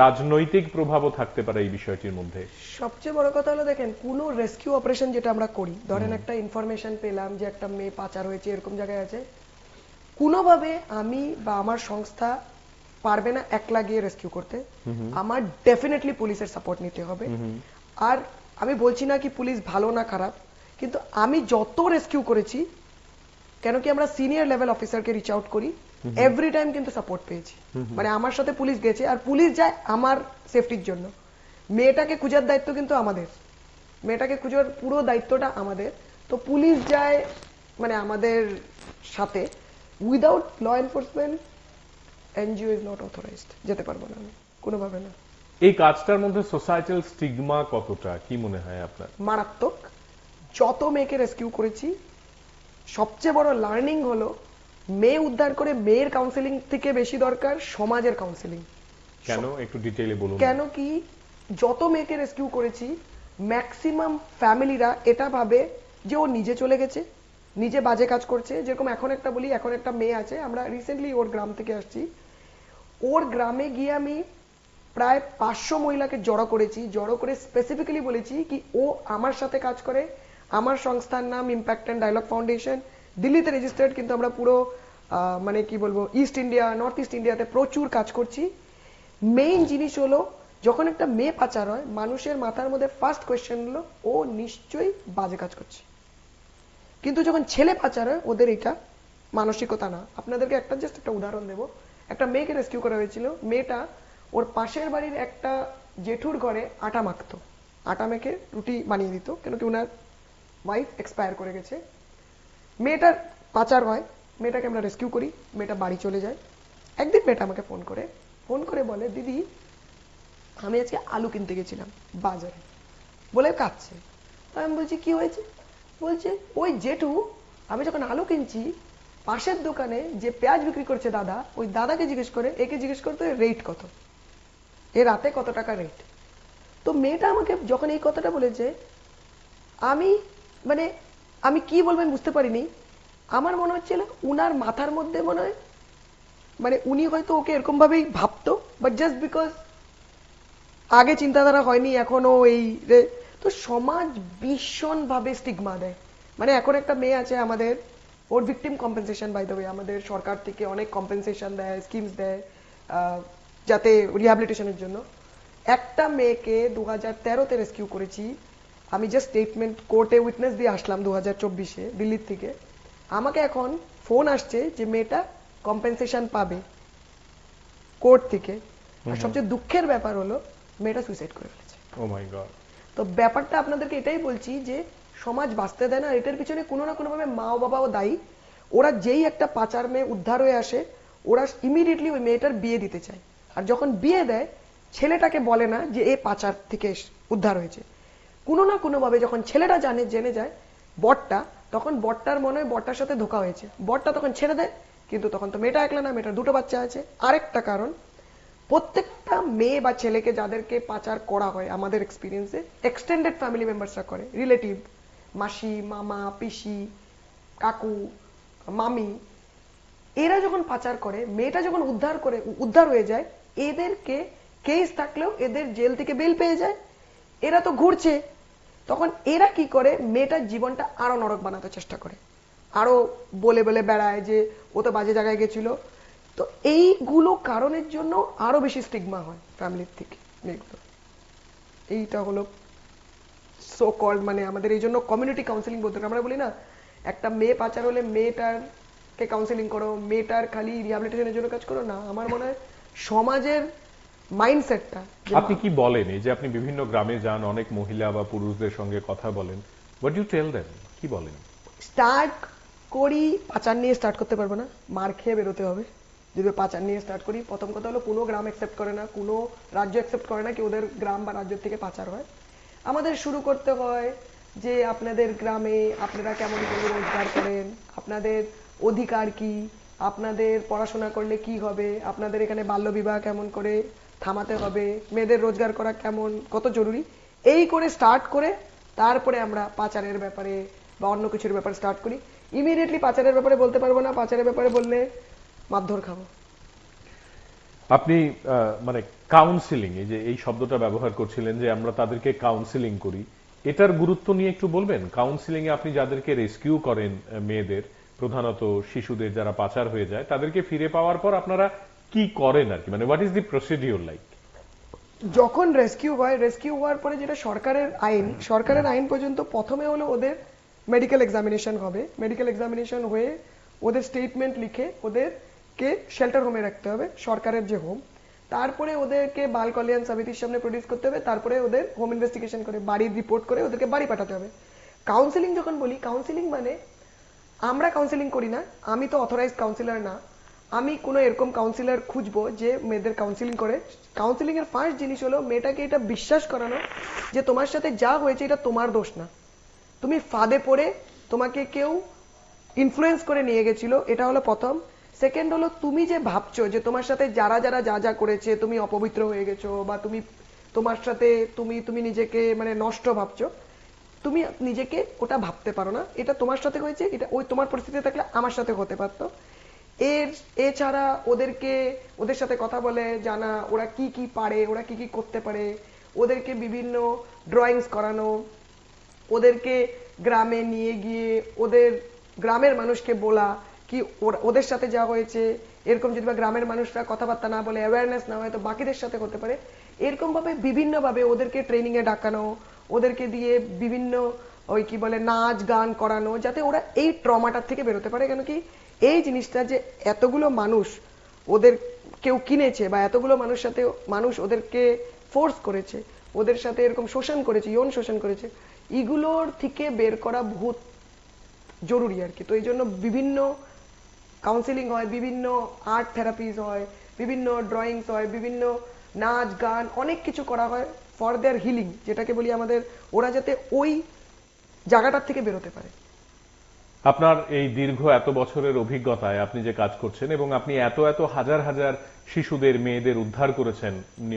রাজনৈতিক প্রভাবও থাকতে পারে এই বিষয়টির মধ্যে। সবচেয়ে বড় কথা হলো দেখেন, কোনো রেস্কিউ অপারেশন যেটা আমরা করি, ধরেন একটা ইনফরমেশন পেলাম যে একটা মেয়ে পাচার হয়েছে এরকম জায়গায় আছে, কোনোভাবে আমি বা আমার সংস্থা পারবে না একলা গিয়ে রেস্কিউ করতে। আমার ডেফিনেটলি পুলিশের সাপোর্ট নিতে হবে। আর আমি বলছি না কি পুলিশ ভালো না খারাপ, কিন্তু আমি যত রেস্কিউ করেছি, কেন কি আমরা সিনিয়র লেভেল অফিসারকে রিচ আউট করি, এভরি টাইম কিন্তু সাপোর্ট পেয়েছি। মানে আমার সাথে পুলিশ গেছে আর পুলিশ যায় আমার সেফটির জন্য। মেয়েটাকে খুঁজার দায়িত্ব কিন্তু আমাদের, মেয়েটাকে খুঁজার পুরো দায়িত্বটা আমাদের। তো পুলিশ যায় মানে আমাদের সাথে, without law enforcement NGO is not authorised, যেতে পারবো না আমি কোনোভাবে না। এই কাজটার মধ্যে সোসাইটাল স্টিগমা কতটা, কি মনে হয় আপনার? মারাত্মক। যত মেয়েকে রেস্কিউ করেছি, সবচেয়ে বড় লার্নিং হলো মেয়ে উদ্ধার করে মেয়ের কাউন্সেলিং থেকে বেশি দরকার সমাজের কাউন্সেলিং। কেন একটু ডিটেইলে বলুন। কেন কি যত মেয়েকে রেস্কিউ করেছি, ম্যাক্সিমাম ফ্যামিলিরা এটা ভাবে যে ও নিজে চলে গেছে, নিজে বাজে কাজ করছে। যেরকম এখন একটা বলি, এখন একটা মেয়ে আছে, আমরা রিসেন্টলি ওর গ্রাম থেকে আসছি, ওর গ্রামে গিয়ে আমি প্রায় 500 মহিলাকে জড়ো করেছি, জড়ো করে স্পেসিফিক্যালি বলেছি কি ও আমার সাথে কাজ করে। আমার সংস্থার নাম ইম্প্যাক্ট অ্যান্ড ডায়লগ ফাউন্ডেশন, দিল্লিতে রেজিস্টার্ড, কিন্তু আমরা পুরো মানে কি বলবো ইস্ট ইন্ডিয়া, নর্থ ইস্ট ইন্ডিয়াতে প্রচুর কাজ করছি। মেইন জিনিস হলো যখন একটা মেয়ে পাচার হয়, মানুষের মাথার মধ্যে ফার্স্ট কোয়েশ্চেন হলো ও নিশ্চয়ই বাজে কাজ করছে। কিন্তু যখন ছেলে পাচার হয় ওদের এটা মানসিকতা না। আপনাদেরকে জাস্ট একটা উদাহরণ দেবো। একটা মেয়েকে রেস্কিউ করা হয়েছিল, মেয়েটা ওর পাশের বাড়ির একটা জেঠুর ঘরে আটা মাখতো, আটা মেখে রুটি বানিয়ে দিত, কেন কি ওনার ওয়াইফ এক্সপায়ার করে গেছে। মেয়েটার পাচার হয়, মেয়েটাকে আমরা রেস্কিউ করি, মেয়েটা বাড়ি চলে যায়। একদিন মেয়েটা আমাকে ফোন করে বলে, দিদি আমি আজকে আলু কিনতে গেছিলাম বাজারে, বলে কাঁদছে। আমি বলছি কি হয়েছে? বলছে ওই জেঠু, আমি যখন আলু কিনছি পাশের দোকানে যে পেঁয়াজ বিক্রি করছে দাদা, ওই দাদাকে জিজ্ঞেস করে, একে জিজ্ঞেস করতে রেট কত, এ রাতে কত টাকা রেট। তো মেয়েটা আমাকে যখন এই কথাটা বলেছে, আমি মানে আমি কি বলবো আমি বুঝতে পারিনি। আমার মনে হচ্ছিল উনার মাথার মধ্যে মনে হয় মানে উনি হয়তো ওকে এরকম ভাবেই ভাবতো, বাট জাস্ট বিকজ আগে চিন্তাধারা হয়নি এখনো এই তো সমাজ ভীষণ ভাবে স্টিগমা দেয়। মানে এখন একটা মেয়ে আছে আমাদের, ওর victim compensation by the way, আমাদের সরকার থেকে অনেক কম্পেনসেশন দেয়, স্কিমস দেয় যাতে রিহ্যাবিলিটেশনের জন্য। একটা মেয়েকে 2013-তে রেস্কিউ করেছি আমি, জাস্ট স্টেটমেন্ট কোর্টে উইটনেস দিয়ে আসলাম 2024-এ দিল্লির থেকে। আমাকে এখন ফোন আসছে যে মেয়েটা কম্পেনসেশন পাবে কোর্ট থেকে। আর সবচেয়ে দুঃখের ব্যাপার হলো মেয়েটা সুইসাইড করে ফেলেছে। ও মাই গড। তো ব্যাপারটা আপনাদেরকে এটাই বলছি যে সমাজ বাঁচতে দেয় না, এটার পিছনে কোনো না কোনো ভাবে মা ও বাবাও দায়ী। ওরা যেই একটা পাচার মেয়ে উদ্ধার হয়ে আসে, ওরা ইমিডিয়েটলি ওই মেয়েটার বিয়ে দিতে চায়। আর যখন বিয়ে দেয়, ছেলেটাকে বলে না যে এ পাচার থেকে উদ্ধার হয়েছে। কোনো না কোনো ভাবে যখন ছেলেটা জেনে যায় বরটা, তখন বরটার মনে হয় বরটার সাথে ধোকা হয়েছে, বরটা তখন ছেড়ে দেয়। কিন্তু তখন তো মেয়েটা একলা না, মেয়েটার দুটো বাচ্চা আছে। আরেকটা কারণ, প্রত্যেকটা মেয়ে বা ছেলেকে যাদেরকে পাচার করা হয় আমাদের এক্সপিরিয়েন্সে, এক্সটেন্ডেড ফ্যামিলি মেম্বার্সরা করে, রিলেটিভ, মাসি, মামা, পিসি, কাকু, মামি। এরা যখন পাচার করে, মেয়েটা যখন উদ্ধার হয়ে যায়, এদেরকে কেস থাকলেও এদের জেল থেকে বেল পেয়ে যায়। এরা তো ঘুরছে, তখন এরা কি করে মেয়েটার জীবনটা আরো নরক বানাতে চেষ্টা করে, আরো বলে বলে বেড়ায় যে ও তো বাজে জায়গায় গেছিল। তো এইগুলো কারণের জন্য আরো বেশি স্টিগমা হয় ফ্যামিলির থেকে মেয়েগুলো। এইটা হলো সো কল্ড, মানে আমাদের এই জন্য কমিউনিটি কাউন্সিলিং বলতে আমরা বলি না, একটা মেয়ে পাচার হলে মেয়েটারকে কাউন্সিলিং করো, মেয়েটার খালি রিহ্যাবিলিটেশনের জন্য কাজ করো না। আমার মনে হয় সমাজের মাইন্ডসেটটা। আপনি কি বলেন, এই যে আপনি বিভিন্ন গ্রামে যান, অনেক মহিলা বা পুরুষদের সঙ্গে কথা বলেন, হোয়াট ইউ টেল দেম, কি বলেন? স্টার্ট করি, পাচার নিয়ে স্টার্ট করতে পারবো না, মার খেয়ে বেরোতে হবে। যদি পাচার নিয়ে স্টার্ট করি, প্রথম কথা হলো কোনো গ্রাম অ্যাকসেপ্ট করে না, কোনো রাজ্য অ্যাকসেপ্ট করে না কি ওদের গ্রাম বা রাজ্য থেকে পাচার হয়। আমাদের শুরু করতে হয় যে আপনাদের গ্রামে আপনারা কেমন করে রোজগার করেন, আপনাদের অধিকার কি, আপনাদের পড়াশোনা করলে কি হবে, আপনাদের এখানে বাল্যবিবাহ কেমন করে থামাতে হবে, মেয়েদের রোজগার করা কেমন কত জরুরি, এই করে স্টার্ট করে তারপরে আমরা পাচারের ব্যাপারে বা অন্য কিছুর ব্যাপারে স্টার্ট করি। ইমিডিয়েটলি পাচারের ব্যাপারে বলতে পারবো না, পাচারের ব্যাপারে বললে মারধর খাবো। আপনি মানে কাউন্সিলিং, এই যে এই শব্দটা ব্যবহার করছিলেন যে আমরা তাদেরকে কাউন্সিলিং করি, এটার গুরুত্ব নিয়ে একটু বলবেন? কাউন্সিলিং এ আপনি যাদেরকে রেস্কিউ করেন, মেয়েদের, প্রধানত শিশুদের যারা পাচার হয়ে যায়, তাদেরকে ফিরে পাওয়ার পর আপনারা কি করেন আর কি, মানে what is the procedure like? যখন রেস্কিউ হয়, রেস্কিউ হওয়ার পরে যেটা সরকারের আইন পর্যন্ত প্রথমে হলো ওদের মেডিকেল এক্সামিনেশন হবে। মেডিকেল এক্সামিনেশন হয়ে ওদের স্টেটমেন্ট লিখে ওদেরকে শেল্টার হোমে রাখতে হবে, সরকারের যে হোম। তারপরে ওদেরকে বাল কল্যাণ সমিতির সামনে প্রডিউস করতে হবে, তারপরে ওদের হোম ইনভেস্টিগেশন করে বাড়ির রিপোর্ট করে ওদেরকে বাড়ি পাঠাতে হবে। কাউন্সিলিং যখন বলি, কাউন্সিলিং মানে আমরা কাউন্সিলিং করি না, আমি তো অথরাইজড কাউন্সিলর না। আমি কোনো এরকম কাউন্সিলর খুঁজবো যে মেয়েদের কাউন্সিলিং করে। কাউন্সিলিং এর ফার্স্ট জিনিস হলো মেয়েটাকে এটা বিশ্বাস করানো যে তোমার সাথে যা হয়েছে এটা তোমার দোষ না, তুমি ফাঁদে পড়ে তোমাকে কেউ ইনফ্লুয়েন্স করে নিয়ে গেছিল, এটা হলো প্রথম। সেকেন্ড হলো তুমি যে ভাবছো যে তোমার সাথে যারা যারা যা যা করেছে তুমি অপবিত্র হয়ে গেছো বা তোমার সাথে তুমি নিজেকে মানে নষ্ট ভাবছো, তুমি নিজেকে ওটা ভাবতে পারো না। এটা তোমার সাথে হয়েছে, এটা ওই তোমার পরিস্থিতি থাকলে আমার সাথে হতে পারতো। এছাড়া ওদের সাথে কথা বলে জানা ওরা কি কি পারে, ওরা কি কি করতে পারে, ওদেরকে বিভিন্ন ড্রয়িংস করানো, ওদেরকে গ্রামে নিয়ে গিয়ে ওদের গ্রামের মানুষকে বলা কি ওদের সাথে যা হয়েছে এরকম যদি বা গ্রামের মানুষরা কথাবার্তা না বলে, অ্যাওয়ারনেস না হয়, তো বাকিদের সাথে হতে পারে। এরকম ভাবে বিভিন্ন ভাবে ওদেরকে ট্রেনিং এ ডাকানো, ওদেরকে দিয়ে বিভিন্ন ওই কি বলে নাচ গান করানো, যাতে ওরা এই ট্রমাটার থেকে বেরোতে পারে। কেন কি এই জিনিসটা যে এতগুলো মানুষ ওদের কেউ কিনেছে বা এতগুলো মানুষ ওদেরকে ফোর্স করেছে, ওদের সাথে এরকম শোষণ করেছে, যৌন শোষণ করেছে, এগুলোর থেকে বের করা বহুত জরুরি আর কি। তো এই জন্য বিভিন্ন কাউন্সিলিং হয়, বিভিন্ন আর্ট থেরাপিজ হয়, বিভিন্ন ড্রয়িংস হয়, বিভিন্ন নাচ গান অনেক কিছু করা হয় ফর দেয়ার হিলিং, যেটাকে বলি আমাদের, ওরা যাতে ওই জায়গাটার থেকে বেরোতে পারে। আপনার এই দীর্ঘ এত বছরের অভিজ্ঞতায় আপনি যে কাজ করছেন এবং আপনি এত এত হাজার হাজার শিশুদের মেয়েদের উদ্ধার করেছেন,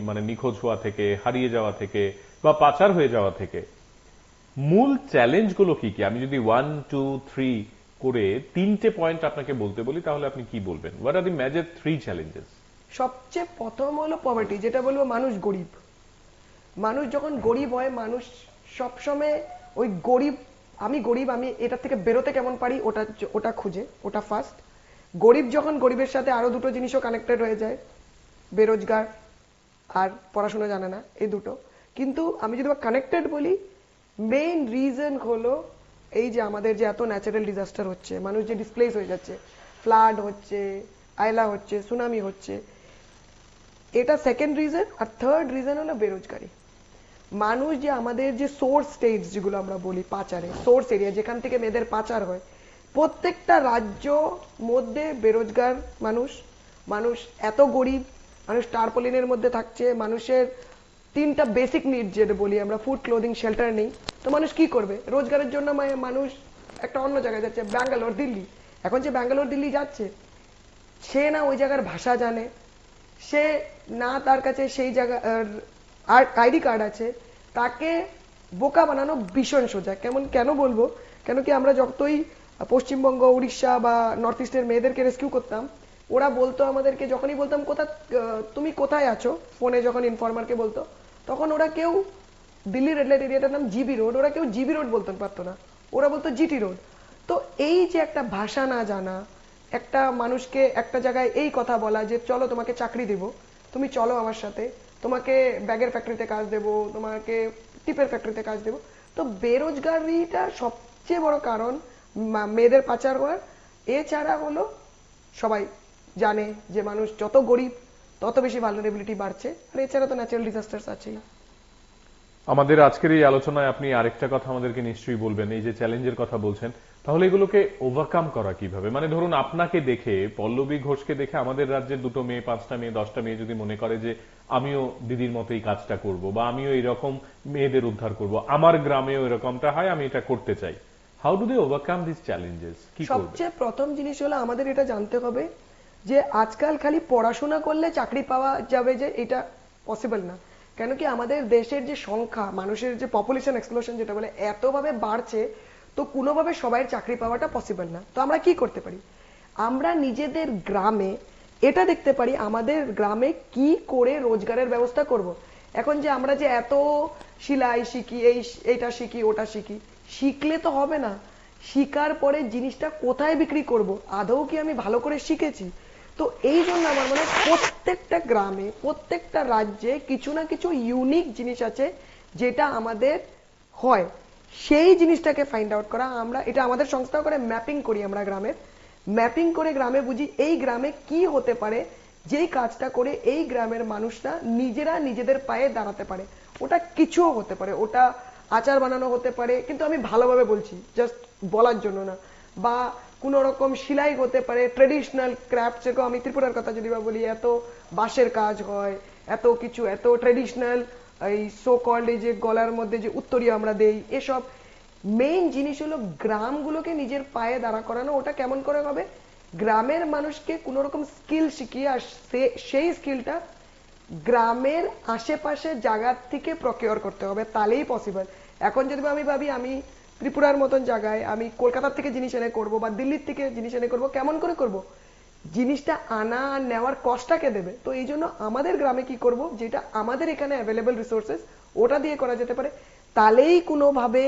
মানে নিখোঁজ হওয়া থেকে, হারিয়ে যাওয়া থেকে বা পাচার হয়ে যাওয়া থেকে, মূল চ্যালেঞ্জগুলো কি কি? আমি যদি 1, 2, 3 করে 3টে পয়েন্ট আপনাকে বলতে বলি, তাহলে আপনি কি বলবেন? What are the major 3 challenges? সবচেয়ে প্রথম হলো পভার্টি, যেটা বলবো মানুষ গরিব। মানুষ যখন গরিব হয়, মানুষ সবসময় ওই গরিব, আমি গরিব, আমি এটার থেকে বেরোতে কেমন পারি ওটা ওটা খুঁজে, ওটা ফার্স্ট। গরিব যখন গরিবের সাথে আরো দুটো জিনিসও কানেক্টেড হয়ে যায়, বেরোজগার আর পড়াশোনা জানে না, এই দুটো। কিন্তু আমি যদি কানেক্টেড বলি, মেইন রিজন হলো এই যে আমাদের যে এত ন্যাচারাল ডিজাস্টার হচ্ছে, মানুষ যে ডিসপ্লেস হয়ে যাচ্ছে, ফ্লাড হচ্ছে, আয়লা হচ্ছে, সুনামি হচ্ছে, এটা সেকেন্ড রিজন। আর থার্ড রিজন হলো বেরোজগারি। মানুষ যে আমাদের যে সোর্স স্টেটস যেগুলো আমরা বলি পাচারে, সোর্স এরিয়া যেখান থেকে মেয়েদের পাচার হয়, প্রত্যেকটা রাজ্য মধ্যে বেরোজগার মানুষ, মানুষ এত গরিব, মানুষ টার্পলিনের মধ্যে থাকছে, মানুষের 3টা বেসিক নিড যেটা বলি আমরা, ফুড, ক্লোদিং, শেল্টার নেই। তো মানুষ কি করবে? রোজগারের জন্য মানুষ একটা অন্য জায়গায় যাচ্ছে, ব্যাঙ্গালোর, দিল্লি। এখন যে ব্যাঙ্গালোর, দিল্লি যাচ্ছে, সে না ওই জায়গার ভাষা জানে, সে না তার কাছে সেই জায়গা আইডি কার্ড আছে, তাকে বোকা বানানো ভীষণ সোজা। কেন বলবো? কেন কি আমরা যতই পশ্চিমবঙ্গ, উড়িষ্যা বা নর্থ ইস্টের মেয়েদেরকে রেস্কিউ করতাম, ওরা বলতো আমাদেরকে, যখনই বলতাম তুমি কোথায় আছো, ফোনে যখন ইনফরমারকে বলতো, তখন ওরা কেউ, দিল্লি রেড লাইট এরিয়াটার নাম জিবি রোড, ওরা কেউ জিবি রোড বলতে পারতো না, ওরা বলতো জিটি রোড। তো এই যে একটা ভাষা না জানা, একটা মানুষকে একটা জায়গায় এই কথা বলা যে চলো তোমাকে চাকরি দেব, তুমি চলো আমার সাথে, তোমাকে ব্যাগের ফ্যাক্টরিতে কাজ দেব, তোমাকে টিপের ফ্যাক্টরিতে কাজ দেব। তো বেরোজগারিটা সবচেয়ে বড় কারণ মেয়েদের পাচার হওয়ার। এছাড়া হলো সবাই জানে যে মানুষ যত গরিব তত বেশি ভালনারেবিলিটি বাড়ছে। আর এছাড়া তো ন্যাচারাল ডিজাস্টার্স আছেই। আমাদের আজকের এই আলোচনায় আপনি আরেকটা কথা আমাদেরকে নিশ্চয়ই বলবেন, এই যে চ্যালেঞ্জের কথা বলছেন, তাহলে এগুলোকে ওভারকাম করা কিভাবে? মানে ধরুন আপনাকে দেখে, পল্লবী ঘোষকে দেখে আমাদের রাজ্যের 2টো মেয়ে, 5টা মেয়ে, 10টা মেয়ে যদি মনে করে যে আমিও দিদির মতো এই কাজটা করব বা আমিও এরকম মেয়েদের উদ্ধার করব, আমার গ্রামেও এরকমটা হয়, আমি এটা করতে চাই, how do they overcome this challenges? কি করবে? সবচেয়ে প্রথম জিনিস হলো আমাদের এটা জানতে হবে যে আজকাল খালি পড়াশোনা করলে চাকরি পাওয়া যাবে, যে এটা পসিবল না। কেন কি আমাদের দেশের যে সংখ্যা, মানুষের যে পপুলেশন এক্সপ্লোশন যেটা বলে, এতভাবে বাড়ছে, তো কোনোভাবে সবাই চাকরি পাওয়াটা পসিবল না। তো আমরা কি করতে পারি? আমরা নিজেদের গ্রামে এটা দেখতে পারি, আমাদের গ্রামে কি করে রোজগারের ব্যবস্থা করব। এখন যে আমরা যে এত সেলাই শিখি, এইটা শিখি, ওটা শিখি, শিখলে তো হবে না। শিকার পরে জিনিসটা কোথায় বিক্রি করব, আদৌ কি আমি ভালো করে শিখেছি? তো এই জন্য আমার মনে হয় প্রত্যেকটা গ্রামে, প্রত্যেকটা রাজ্যে কিছু না কিছু ইউনিক জিনিস আছে যেটা আমাদের হয়, সেই জিনিসটাকে ফাইন্ড আউট করা। আমরা এটা আমাদের সংস্থা করে ম্যাপিং করি, আমরা গ্রামের ম্যাপিং করে গ্রামে বুঝি এই গ্রামে কি হতে পারে, যেই কাজটা করে এই গ্রামের মানুষরা নিজেরা নিজেদের পায়ে দাঁড়াতে পারে। ওটা কিছুও হতে পারে, ওটা আচার বানানো হতে পারে, কিন্তু আমি ভালোভাবে বলছি, জাস্ট বলার জন্য না। বা কোন রকম সেলাই হতে পারে, ট্রেডিশনাল ক্রাফট, যেরকম আমি ত্রিপুরার কথা যদি বা বলি, এত বাঁশের কাজ হয়, এত কিছু, এত ট্রেডিশনাল, এই সো কল্ড এই যে গলার মধ্যে যে উত্তরীয় আমরা দেই, এসব মেইন জিনিস হলো গ্রামগুলোকে নিজের পায়ে দাঁড়া করানো। ওটা কেমন করে হবে? গ্রামের মানুষকে কোন রকম স্কিল শিখিয়ে, আর সেই স্কিলটা গ্রামের আশেপাশে জায়গার থেকে প্রকিওর করতে হবে, তাহলেই পসিবল। এখন যদি আমি ভাবি আমি ত্রিপুরার মতন জায়গায় আমি কলকাতার থেকে জিনিস এনে করবো বা দিল্লির থেকে জিনিস এনে করবো, কেমন করে করব? জিনিসটা আনা আর নেওয়ার কষ্টটাকে দেবে। তো এই জন্য আমাদের গ্রামে কি করব, যেটা আমাদের এখানে অ্যাভেলেবল রিসোর্সেস, ওটা দিয়ে করা যেতে পারে, তাহলেই কোনোভাবে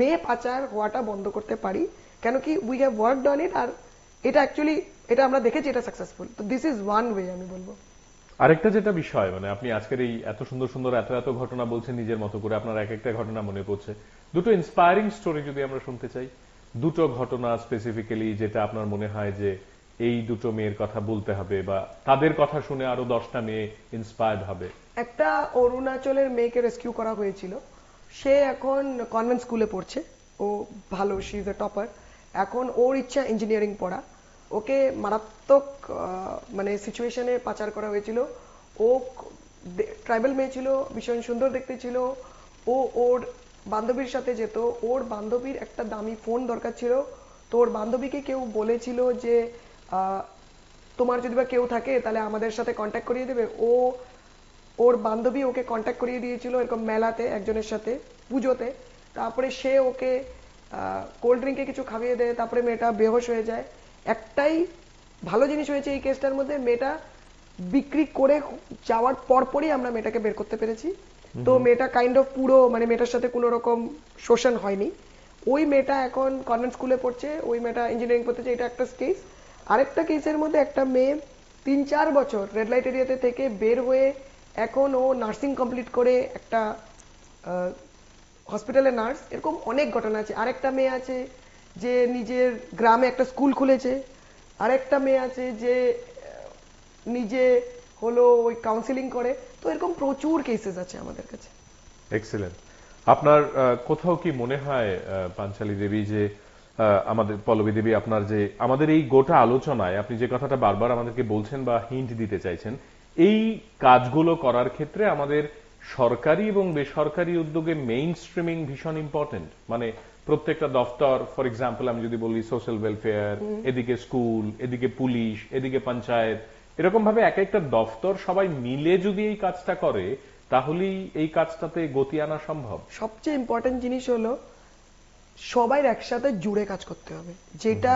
মেয়ে পাচার হওয়াটা বন্ধ করতে পারি। কেন কি we have worked on it, আর এটা অ্যাকচুয়ালি এটা আমরা দেখেছি, এটা সাকসেসফুল। তো দিস ইজ ওয়ান ওয়ে আমি বলবো। আরেকটা যেটা বিষয়, মানে আপনি আজকের এই এত সুন্দর সুন্দর এত এত ঘটনা বলছেন নিজের মতো করে, আপনার এক একটা ঘটনা মনে পড়ছে। 2টো ইন্সপায়ারিং স্টোরি যদি আমরা শুনতে চাই, 2টো ঘটনা স্পেসিফিক্যালি যেটা আপনার মনে হয় যে এই 2টো মেয়ের কথা বলতে হবে বা তাদের কথা শুনে আরো 10টা মেয়ে ইন্সপায়ার্ড হবে। একটা অরুণাচলের মেয়েকে রেস্কিউ করা হয়েছিল। সে এখন কনভেন্ট স্কুলে পড়ছে, ও ভালো, শি ইজ এ টপার। এখন ওর ইচ্ছা ইঞ্জিনিয়ারিং পড়া। ওকে মারাত্মক মানে সিচুয়েশনে পাচার করা হয়েছিল। ও ট্রাইবাল মেয়ে ছিল, ভীষণ সুন্দর দেখতে ছিল। ওর বান্ধবীর সাথে যেত, ওর বান্ধবীর একটা দামি ফোন দরকার ছিল, তো ওর বান্ধবীকে কেউ বলেছিল যে তোমার যদি বা কেউ থাকে তাহলে আমাদের সাথে কন্ট্যাক্ট করিয়ে দেবে। ওর বান্ধবী ওকে কন্ট্যাক্ট করিয়ে দিয়েছিল এরকম মেলাতে একজনের সাথে, পুজোতে। তারপরে সে ওকে কোল্ড ড্রিঙ্কে কিছু খাইয়ে দেয়, তারপরে মেয়েটা বেহোশ হয়ে যায়। একটাই ভালো জিনিস হয়েছে এই কেসটার মধ্যে, মেয়েটা বিক্রি করে যাওয়ার পরপরই আমরা মেয়েটাকে বের করতে পেরেছি। তো মেয়েটা কাইন্ড অফ পুরো মানে মেয়েটার সাথে কোনো রকম শোষণ হয়নি। ওই মেয়েটা এখন কনভেন্ট স্কুলে পড়ছে, ওই মেয়েটা ইঞ্জিনিয়ারিং পড়তেছে, এটা একটা কেস। আরেকটা কেসের মধ্যে একটা মেয়ে 3-4 বছর রেড লাইট এরিয়াতে থেকে বের হয়ে এখন ও নার্সিং কমপ্লিট করে একটা হসপিটালে নার্স। এরকম অনেক ঘটনা আছে। আরেকটা মেয়ে আছে যে নিজের গ্রামে একটা স্কুল খুলেছে। আরেকটা মেয়ে আছে যে নিজে হলো ওই কাউন্সিলিং করে। তো এরকম প্রচুর কেসেস আছে আমাদের কাছে। এক্সেলেন্ট। আপনার কোথাও কি মনে হয় পাঞ্চালী দেবী যে আমাদের পল্লবী দেবী, আপনার যে আমাদের এই গোটা আলোচনায় আপনি যে কথাটা বারবার আমাদেরকে বলছেন বা হিন্ট দিতে চাইছেন, এই কাজগুলো করার ক্ষেত্রে আমাদের সরকারি এবং বেসরকারি উদ্যোগে মেইন স্ট্রিমিং ভীষণ ইম্পর্টেন্ট। মানে প্রত্যেকটা দফতর, ফর এক্সাম্পল আমি যদি বলি সোশ্যাল ওয়েলফেয়ার, এদিকে স্কুল, এদিকে পুলিশ, এদিকে পঞ্চায়েত, এরকম ভাবে এক একটা দফতর সবাই মিলে যদি এই কাজটা করে তাহলেই এই কাজটাতে গতি আনা সম্ভব। সবচেয়ে ইম্পর্টেন্ট জিনিস হলো সবাই একসাথে জুড়ে কাজ করতে হবে, যেটা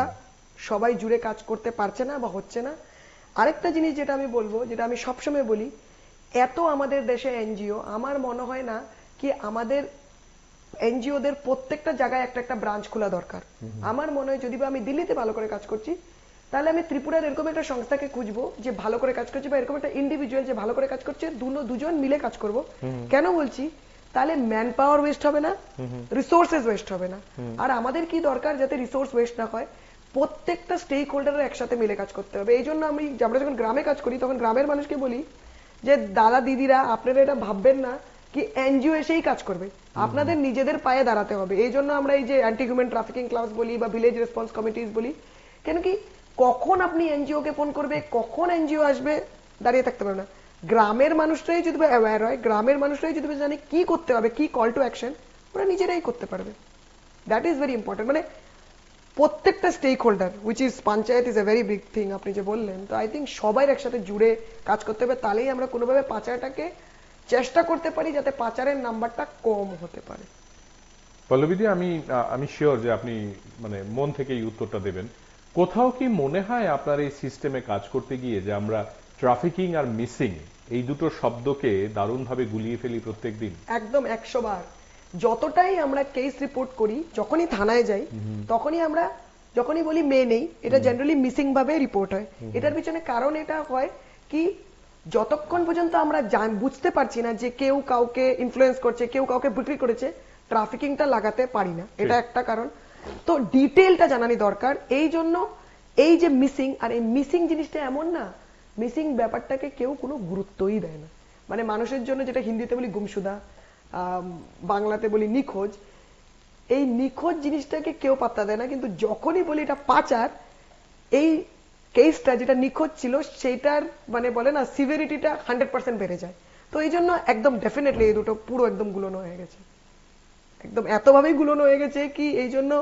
সবাই জুড়ে কাজ করতে পারছে না বা হচ্ছে না। আরেকটা জিনিস যেটা আমি বলবো, যেটা আমি সবসময় বলি, এত আমাদের দেশে এনজিও, আমার মনে হয় না কি আমাদের এনজিওদের প্রত্যেকটা জায়গায় একটা একটা ব্রাঞ্চ খোলা দরকার। আমার মনে হয় যদি বা আমি দিল্লিতে ভালো করে কাজ করছি, তাহলে আমি ত্রিপুরার এরকম একটা সংস্থাকে খুঁজবো যে ভালো করে কাজ করছে, বা এরকম একটা ইন্ডিভিজুয়াল যে ভালো করে কাজ করছে, দুজন মিলে কাজ করব। কেন বলছি? তাহলে ম্যান পাওয়ার ওয়েস্ট হবে না, রিসোর্সেস ওয়েস্ট হবে না। আর আমাদের কি দরকার যাতে রিসোর্স ওয়েস্ট না হয়, প্রত্যেকটা স্টেক হোল্ডারের একসাথে মিলে কাজ করতে হবে। এই জন্য আমরা যখন গ্রামে কাজ করি তখন গ্রামের মানুষকে বলি যে দাদা দিদিরা আপনারা এটা ভাববেন না কি এনজিও এসেই কাজ করবে, আপনাদের নিজেদের পায়ে দাঁড়াতে হবে। এই জন্য আমরা এই যে অ্যান্টি হিউম্যান ট্রাফিকিং ক্লাবস বলি বা ভিলেজ রেসপন্স কমিটিস বলি। কেন কি কখন আপনি এনজিও কে ফোন করবে, কখন এনজিও আসবে, দাঁড়িয়ে থাকতে পারবে না। গ্রামের মানুষরাই যদি অ্যাওয়্যার হয়, গ্রামের মানুষরাই যদি জানে কি করতে হবে, কি কল টু অ্যাকশন, ওরা নিজেরাই করতে পারবে। That is very important. মানে প্রত্যেকটা stakeholder, which is panchayat is a very big thing আপনি যে বললেন। তো আই থিঙ্ক সবাই একসাথে জুড়ে কাজ করতে হবে, তাহলেই আমরা কোনোভাবে পাচারটাকে চেষ্টা করতে পারি যাতে পাচারের নাম্বারটা কম হতে পারে। পল্লবীদি, আমি শিওর যে আপনি মানে মন থেকে এই উত্তরটা দেবেন। কোথাও কি মনে হয় আপনার এই সিস্টেমে কাজ করতে গিয়ে যে আমরা ট্রাফিকিং আর মিসিং এই দুটো শব্দকে দারুণভাবে গুলিয়ে ফেলি প্রত্যেকদিন? একদম 100 বার। যতটাই আমরা কেস রিপোর্ট করি, যখনই থানায় যাই, তখনই আমরা যখনই বলি মেয়ে নেই, এটা জেনারেলি মিসিং ভাবে রিপোর্ট হয়। এটার পিছনে কারণ এটা হয় কি, যতক্ষণ পর্যন্ত আমরা বুঝতে পারছি না যে কেউ কাউকে ইনফ্লুয়েন্স করছে, কেউ কাউকে বিক্রি করেছে, ট্রাফিকিংটা লাগাতে পারি না। এটা একটা কারণ। তো ডিটেলটা জানানি দরকার। এই জন্য এই যে মিসিং, আর এই মিসিং জিনিসটা এমন না, মিসিং ব্যাপারটাকে কেউ কোনো গুরুত্বই দেয় না। মানে মানুষের জন্য যেটা হিন্দিতে বলি গুমসুদা, বাংলাতে বলি নিখোঁজ, এই নিখোঁজ জিনিসটাকে কেউ পাত্তা দেয় না। কিন্তু যখনই বলি এটা পাচার, এই কেসটা যেটা নিখোঁজ ছিল সেটার মানে বলে না সিভিয়ারিটিটা 100% বেড়ে যায়। তো এই জন্য একদম ডেফিনেটলি এই দুটো পুরো একদম গুলোনো হয়ে গেছে, একদম এতভাবেই গুলোনো হয়ে গেছে কি এই জন্য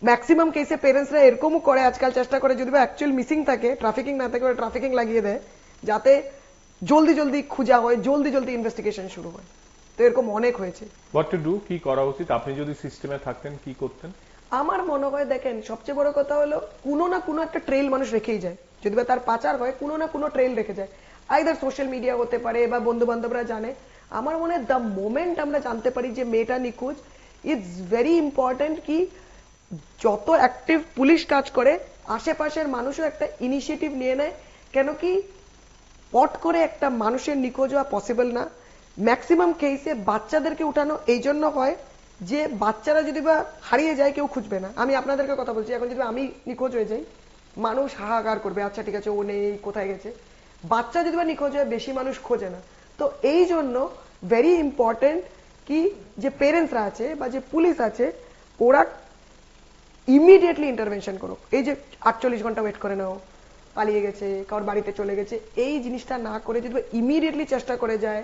ম্যাক্সিমাম কেসে পেরেন্টসরা এরকমও করে আজকাল, চেষ্টা করে যদি বা অ্যাকচুয়াল মিসিং থাকে, ট্রাফিকিং না থাকে, ট্রাফিকিং লাগিয়ে দেয় যাতে জলদি জলদি খুঁজা হয়, জলদি জলদি ইনভেস্টিগেশন শুরু হয়। তো এরকম অনেক হয়েছে। হোয়াট টু ডু, কি করা উচিত? আপনি যদি সিস্টেমে থাকতেন কি করতেন? আমার মনে হয় দেখেন, সবচেয়ে বড় কথা হলো কোনো না কোনো একটা ট্রেল মানুষ রেখেই যায়। যদি বা তার পাচার হয়, কোনো না কোনো ট্রেল রেখে যায়, আইদার সোশ্যাল মিডিয়া হতে পারে বা বন্ধু বান্ধবরা জানে। আমার মনে হয় দ্য মোমেন্ট আমরা জানতে পারি যে মেয়েটা নিখোঁজ, ইটস ভেরি ইম্পর্টেন্ট কি যত অ্যাক্টিভ পুলিশ কাজ করে, আশেপাশের মানুষও একটা ইনিশিয়েটিভ নিয়ে নেয়। কেন কি পট করে একটা মানুষের নিখোঁজ হওয়া পসিবল না। ম্যাক্সিমাম কেসে বাচ্চাদেরকে উঠানো এই জন্য হয় যে বাচ্চারা যদি বা হারিয়ে যায় কেউ খুঁজবে না। আমি আপনাদেরকে কথা বলছি, এখন যদি আমি নিখোঁজ হয়ে যাই, মানুষ হাহাকার করবে, আচ্ছা ঠিক আছে ও নেই, কোথায় গেছে। বাচ্চা যদি বা নিখোঁজ হয় বেশি মানুষ খোঁজে না। তো এই জন্য ভেরি ইম্পর্টেন্ট কি যে পেরেন্টসরা আছে বা যে পুলিশ আছে, ওরা ইমিডিয়েটলি ইন্টারভেনশন করো। এই যে 48 ঘন্টা ওয়েট করে নাও, পালিয়ে গেছে, কারোর বাড়িতে চলে গেছে, এই জিনিসটা না করে যদি ইমিডিয়েটলি চেষ্টা করে যায়,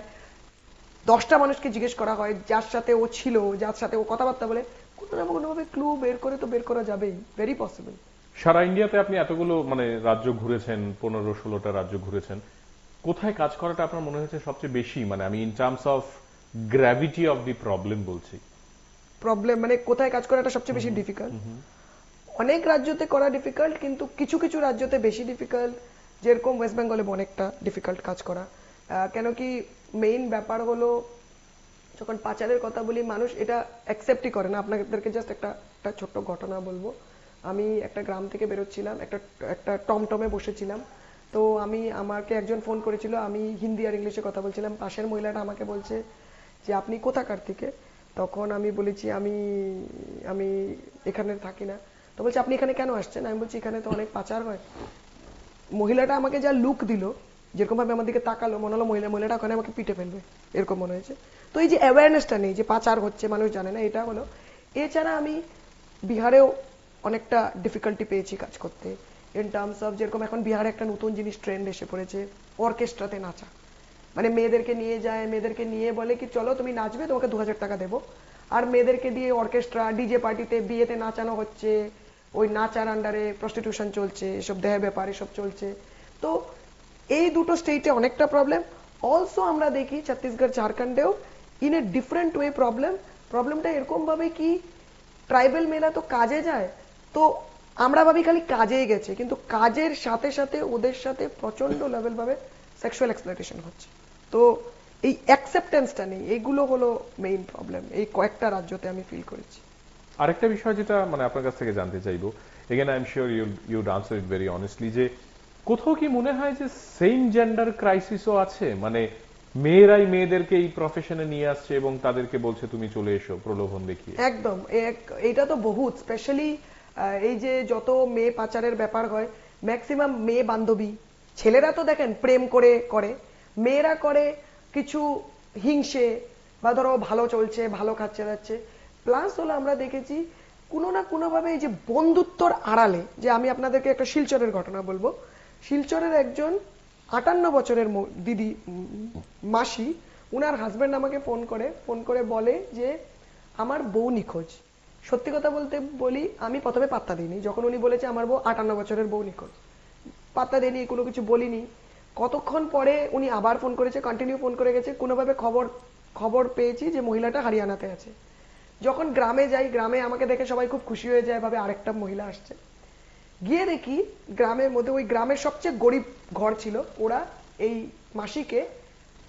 10টা মানুষকে জিজ্ঞেস করা হয় যার সাথে ও ছিল, যার সাথে ও কথাবার্তা বলে, কোনো না কোনোভাবে ক্লু বের করে তো বের করা যাবেই, ভেরি পসিবল। সারা ইন্ডিয়াতে আপনি এতগুলো মানে রাজ্য ঘুরেছেন, 15-16টা রাজ্য ঘুরেছেন, কোথায় কাজ করাটা আপনার মনে হয়েছে সবচেয়ে বেশি, মানে আমি in terms of gravity of the problem বলছি? প্রবলেম মানে কোথায় কাজ করাটা সবচেয়ে বেশি ডিফিকাল্ট? অনেক রাজ্যতে করা ডিফিকাল্ট, কিন্তু কিছু কিছু রাজ্যতে বেশি ডিফিকাল্ট। যেরকম ওয়েস্ট বেঙ্গলে অনেকটা ডিফিকাল্ট কাজ করা। কেন কি মেইন ব্যাপার হলো, যখন পাচারের কথা বলি মানুষ এটা অ্যাকসেপ্টই করে না। আপনাদেরকে জাস্ট একটা একটা ছোট্ট ঘটনা বলবো। আমি একটা গ্রাম থেকে বেরোচ্ছিলাম, একটা একটা টমটমে বসেছিলাম। তো আমাকে একজন ফোন করেছিল, আমি হিন্দি আর ইংলিশে কথা বলছিলাম। পাশের মহিলাটা আমাকে বলছে যে আপনি কোথাকার থেকে? তখন আমি বলেছি আমি আমি এখানে থাকি না। তো বলছে আপনি এখানে কেন আসছেন? আমি বলছি এখানে তো অনেক পাচার হয়। মহিলাটা আমাকে যা লুক দিল, যেরকম ভাবে আমার দিকে তাকালো, মনে হলো মহিলাটা ওখানে আমাকে পিটে ফেলবে, এরকম মনে হয়েছে। তো এই যে অ্যাওয়ারনেসটা নেই যে পাচার হচ্ছে, মানুষ জানে না, এটা হলো। এছাড়া আমি বিহারেও অনেকটা ডিফিকাল্টি পেয়েছি কাজ করতে, ইন টার্মস অফ যেরকম এখন বিহারে একটা নতুন জিনিস ট্রেন্ড এসে পড়েছে, অর্কেস্ট্রাতে নাচা। মানে মেয়েদেরকে নিয়ে যায়, মেয়েদেরকে নিয়ে বলে কি চলো তুমি নাচবে, তোমাকে 2000 টাকা দেবো। আর মেয়েদেরকে দিয়ে অর্কেস্ট্রা, ডিজে পার্টিতে, বিয়েতে নাচানো হচ্ছে, ওই নাচার আন্ডারে প্রস্টিটিউশন চলছে, এসব দেহ ব্যাপার এসব চলছে। তো এই দুটো স্টেটে অনেকটা প্রবলেম। অলসো আমরা দেখি ছত্তিশগড়, ঝাড়খণ্ডেও ইন এ ডিফারেন্ট ওয়ে প্রবলেমটা এরকম ভাবে কি, ট্রাইবাল মেয়েরা তো কাজে যায়, তো আমরা ভাবি খালি কাজেই গেছে, কিন্তু কাজের সাথে সাথে ওদের সাথে প্রচন্ড লেভেল ভাবে সেক্সুয়াল এক্সপ্লয়টেশন হচ্ছে। তো এই অ্যাকসেপ্টেন্সটা নেই, এইগুলো হলো মেইন প্রবলেম এই কয়েকটা রাজ্যতে আমি ফিল করেছি। আরেকটা বিষয় যেটা মানে আপনার কাছ থেকে জানতে চাইবো, again I am sure ইউড answer it very honestly, যে কোথাও কি মনে হয় যে সেম জেন্ডার ক্রাইসিসও আছে? মানে মেয়েরাই মেয়েদেরকে এই প্রফেশনে নিয়ে আসছে এবং তাদেরকে বলছে তুমি চলে এসো প্রলোভন দেখিয়ে। একদম এইটা তো বহুত স্পেশালি এই যে যত মেয়ে পাচারের ব্যাপার হয়, ম্যাক্সিমাম মেয়ে বান্ধবী। ছেলেরা তো দেখেন প্রেম করে করে, মেয়েরা করে কিছু হিংসে, বা ধরো ভালো চলছে, ভালো খাচ্ছে যাচ্ছে। প্লাস হলো আমরা দেখেছি কোনো না কোনো ভাবে এই যে বন্ধুত্বর আড়ালে, যে আমি আপনাদেরকে একটা শিলচরের ঘটনা বলবো। শিলচরের একজন 58 বছরের দিদি, মাসি, উনার হাজবেন্ড আমাকে ফোন করে বলে যে আমার বউ নিখোঁজ। সত্যি কথা বলতে বলি, আমি প্রথমে পাত্তা দিইনি যখন উনি বলেছে আমার বউ 58 বছরের বউ নিখোঁজ। পাত্তা দিইনি, কোনো কিছু বলিনি। কতক্ষণ পরে উনি আবার ফোন করেছে, কন্টিনিউ ফোন করে গেছে। কোনোভাবে খবর পেয়েছি যে মহিলাটা হরিয়ানাতে আছে। যখন গ্রামে যাই, গ্রামে আমাকে দেখে সবাই খুব খুশি হয়ে যায়, ভাবে আরেকটা মহিলা আসছে। গিয়ে দেখি গ্রামের মধ্যে, ওই গ্রামের সবচেয়ে গরিব ঘর ছিল, ওরা এই মাসিকে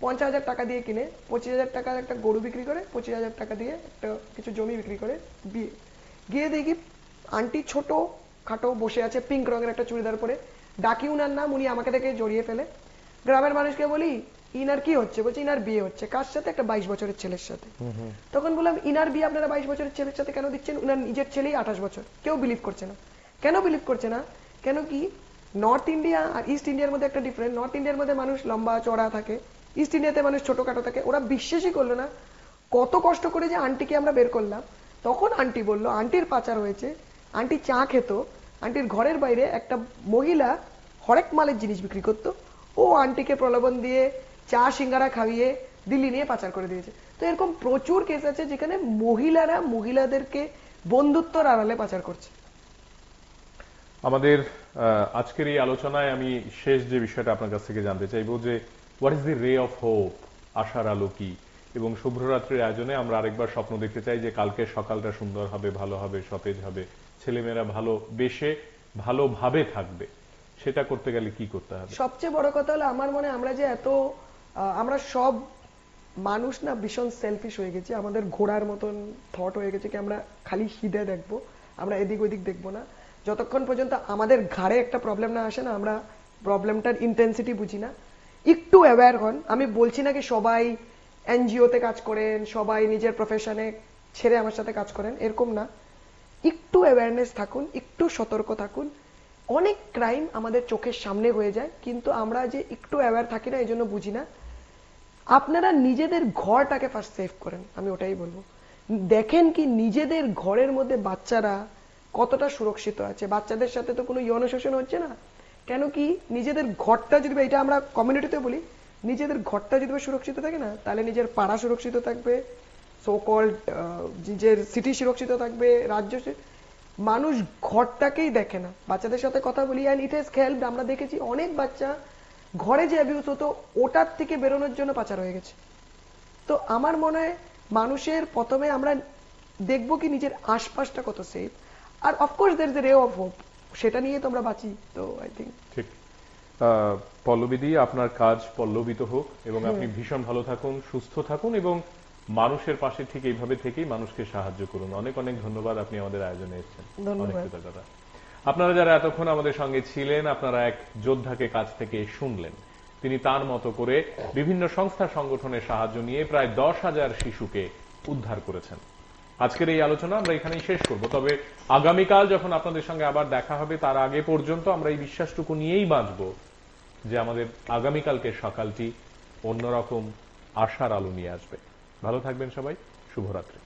50,000 টাকা দিয়ে কিনে 25,000 টাকার একটা গরু বিক্রি করে, 25,000 টাকা দিয়ে একটা কিছু জমি বিক্রি করে বিয়ে। গিয়ে দেখি আন্টি ছোট খাটো বসে আছে, পিঙ্ক রঙের একটা চুড়িদার পরে। ডাকি উনার নাম, উনি আমাকে দেখে জড়িয়ে ফেলে। গ্রামের মানুষকে বলি ইনার কি হচ্ছে? বলছে ইনার বিয়ে হচ্ছে। কার সাথে? একটা 22 বছরের ছেলের সাথে। তখন বললাম ইনার বিয়ে আপনারা 22 বছরের ছেলের সাথে কেন দিচ্ছেন? উনার নিজের ছেলেই 28 বছর। কেউ বিলিভ করছে না। কেন বিলিভ করছে না? কেন কি নর্থ ইন্ডিয়া আর ইস্ট ইন্ডিয়ার মধ্যে একটা ডিফারেন্ট। নর্থ ইন্ডিয়ার মধ্যে মানুষ লম্বা চড়া থাকে, ইস্ট ইন্ডিয়াতে মানুষ ছোটখাটো থাকে। ওরা বিশ্বাসই করলো না। কত কষ্ট করে যে আন্টিকে আমরা বের করলাম, তখন আন্টি বলল আন্টির পাচার হয়েছে। আন্টি চা খেত, আন্টির ঘরের বাইরে একটা মহিলা হরেক মালের জিনিস বিক্রি করতো, ও আন্টিকে প্রলোভন দিয়ে চা সিঙ্গারা খাইয়ে দিল্লি নিয়ে পাচার করে দিয়েছে। তো এরকম প্রচুর কেস আছে যেখানে মহিলারা মহিলাদেরকে বন্ধুত্বর আড়ালে পাচার করছে। আমাদের আজকের এই আলোচনায় আমি শেষ যে বিষয়টা আপনার কাছ থেকে জানতে চাইবো যে হোয়াট ইজ দি রে অফ হোপ, আশার আলো কি? এবং শুভ্ররাত্রির আয়োজনে আমরা আরেকবার স্বপ্ন দেখতে চাই যে কালকে সকালটা সুন্দর হবে, ভালো হবে, সতেজ হবে, ছেলেমেয়েরা ভালো বেশে ভালোভাবে থাকবে। সেটা করতে গেলে কি করতে হবে? সবচেয়ে বড় কথা হলো আমার মনে আমরা যে এত আমরা সব মানুষ না ভীষণ সেলফিশ হয়ে গেছি। আমাদের ঘোড়ার মতন থট হয়ে গেছে কি আমরা খালি খিদে দেখবো, আমরা এদিক ওদিক দেখবো না। যতক্ষণ পর্যন্ত আমাদের ঘাড়ে একটা প্রবলেম না আসে না, আমরা প্রবলেমটার ইন্টেন্সিটি বুঝি না। একটু অ্যাওয়্যার হন। আমি বলছি না কি সবাই এনজিওতে কাজ করেন, সবাই নিজের প্রফেশনে ছেড়ে আমার সাথে কাজ করেন, এরকম না। একটু অ্যাওয়ারনেস থাকুন, একটু সতর্ক থাকুন। অনেক ক্রাইম আমাদের চোখের সামনে হয়ে যায়, কিন্তু আমরা যে একটু অ্যাওয়্যার থাকি না, এই জন্য বুঝি না। আপনারা নিজেদের ঘরটাকে ফার্স্ট সেভ করেন, আমি ওটাই বলবো। দেখেন কি নিজেদের ঘরের মধ্যে বাচ্চারা কতটা সুরক্ষিত আছে। বাচ্চাদের সাথে তো কোনো যৌন শোষণ হচ্ছে না। কেন কি নিজেদের ঘরটা যদি, এটা আমরা কমিউনিটিতে বলি, নিজেদের ঘরটা যদি সুরক্ষিত থাকে না, তাহলে নিজের পাড়া সুরক্ষিত থাকবে, সো কল্ড নিজের সিটি সুরক্ষিত থাকবে, রাজ্য মানুষ ঘরটাকেই দেখে না। বাচ্চাদের সাথে কথা বলি, অ্যান্ড ইট হ্যাজ হেল্পড। আমরা দেখেছি অনেক বাচ্চা ঘরে যে অ্যাবিউজ হতো ওটার থেকে বেরোনোর জন্য পাচার হয়ে গেছে। তো আমার মনে হয় মানুষের প্রথমে আমরা দেখবো কি নিজের আশপাশটা কত সেফ, আর of course there is a ray of hope, সেটা নিয়ে তো আমরা বাঁচি। তো আই থিঙ্ক ঠিক। পল্লবীদি, আপনার কাজ পল্লবিত হোক এবং আপনি ভীষণ ভালো থাকুন, সুস্থ থাকুন এবং মানুষের পাশে ঠিক এইভাবে থেকেই মানুষকে সাহায্য করুন। অনেক অনেক ধন্যবাদ, আপনি আমাদের আয়োজনে এসেছেন। ধন্যবাদ। অনেক কৃতজ্ঞতা। আপনারা যারা এতক্ষণ আমাদের সঙ্গে ছিলেন, আপনারা এক যোদ্ধাকে কাছ থেকে শুনলেন। তিনি তার মতো করে বিভিন্ন সংস্থা সংগঠনের সাহায্য নিয়ে প্রায় 10,000 শিশুকে উদ্ধার করেছেন। আজকের এই আলোচনা আমরা এখানেই শেষ করব, তবে আগামীকাল যখন আপনাদের সঙ্গে আবার দেখা হবে তার আগে পর্যন্ত আমরা এই বিশ্বাসটুকু নিয়েই বাঁচব যে আমাদের আগামীকালকে সকালটি অন্যরকম আশার আলো নিয়ে আসবে। ভালো থাকবেন সবাই, শুভরাত্রি।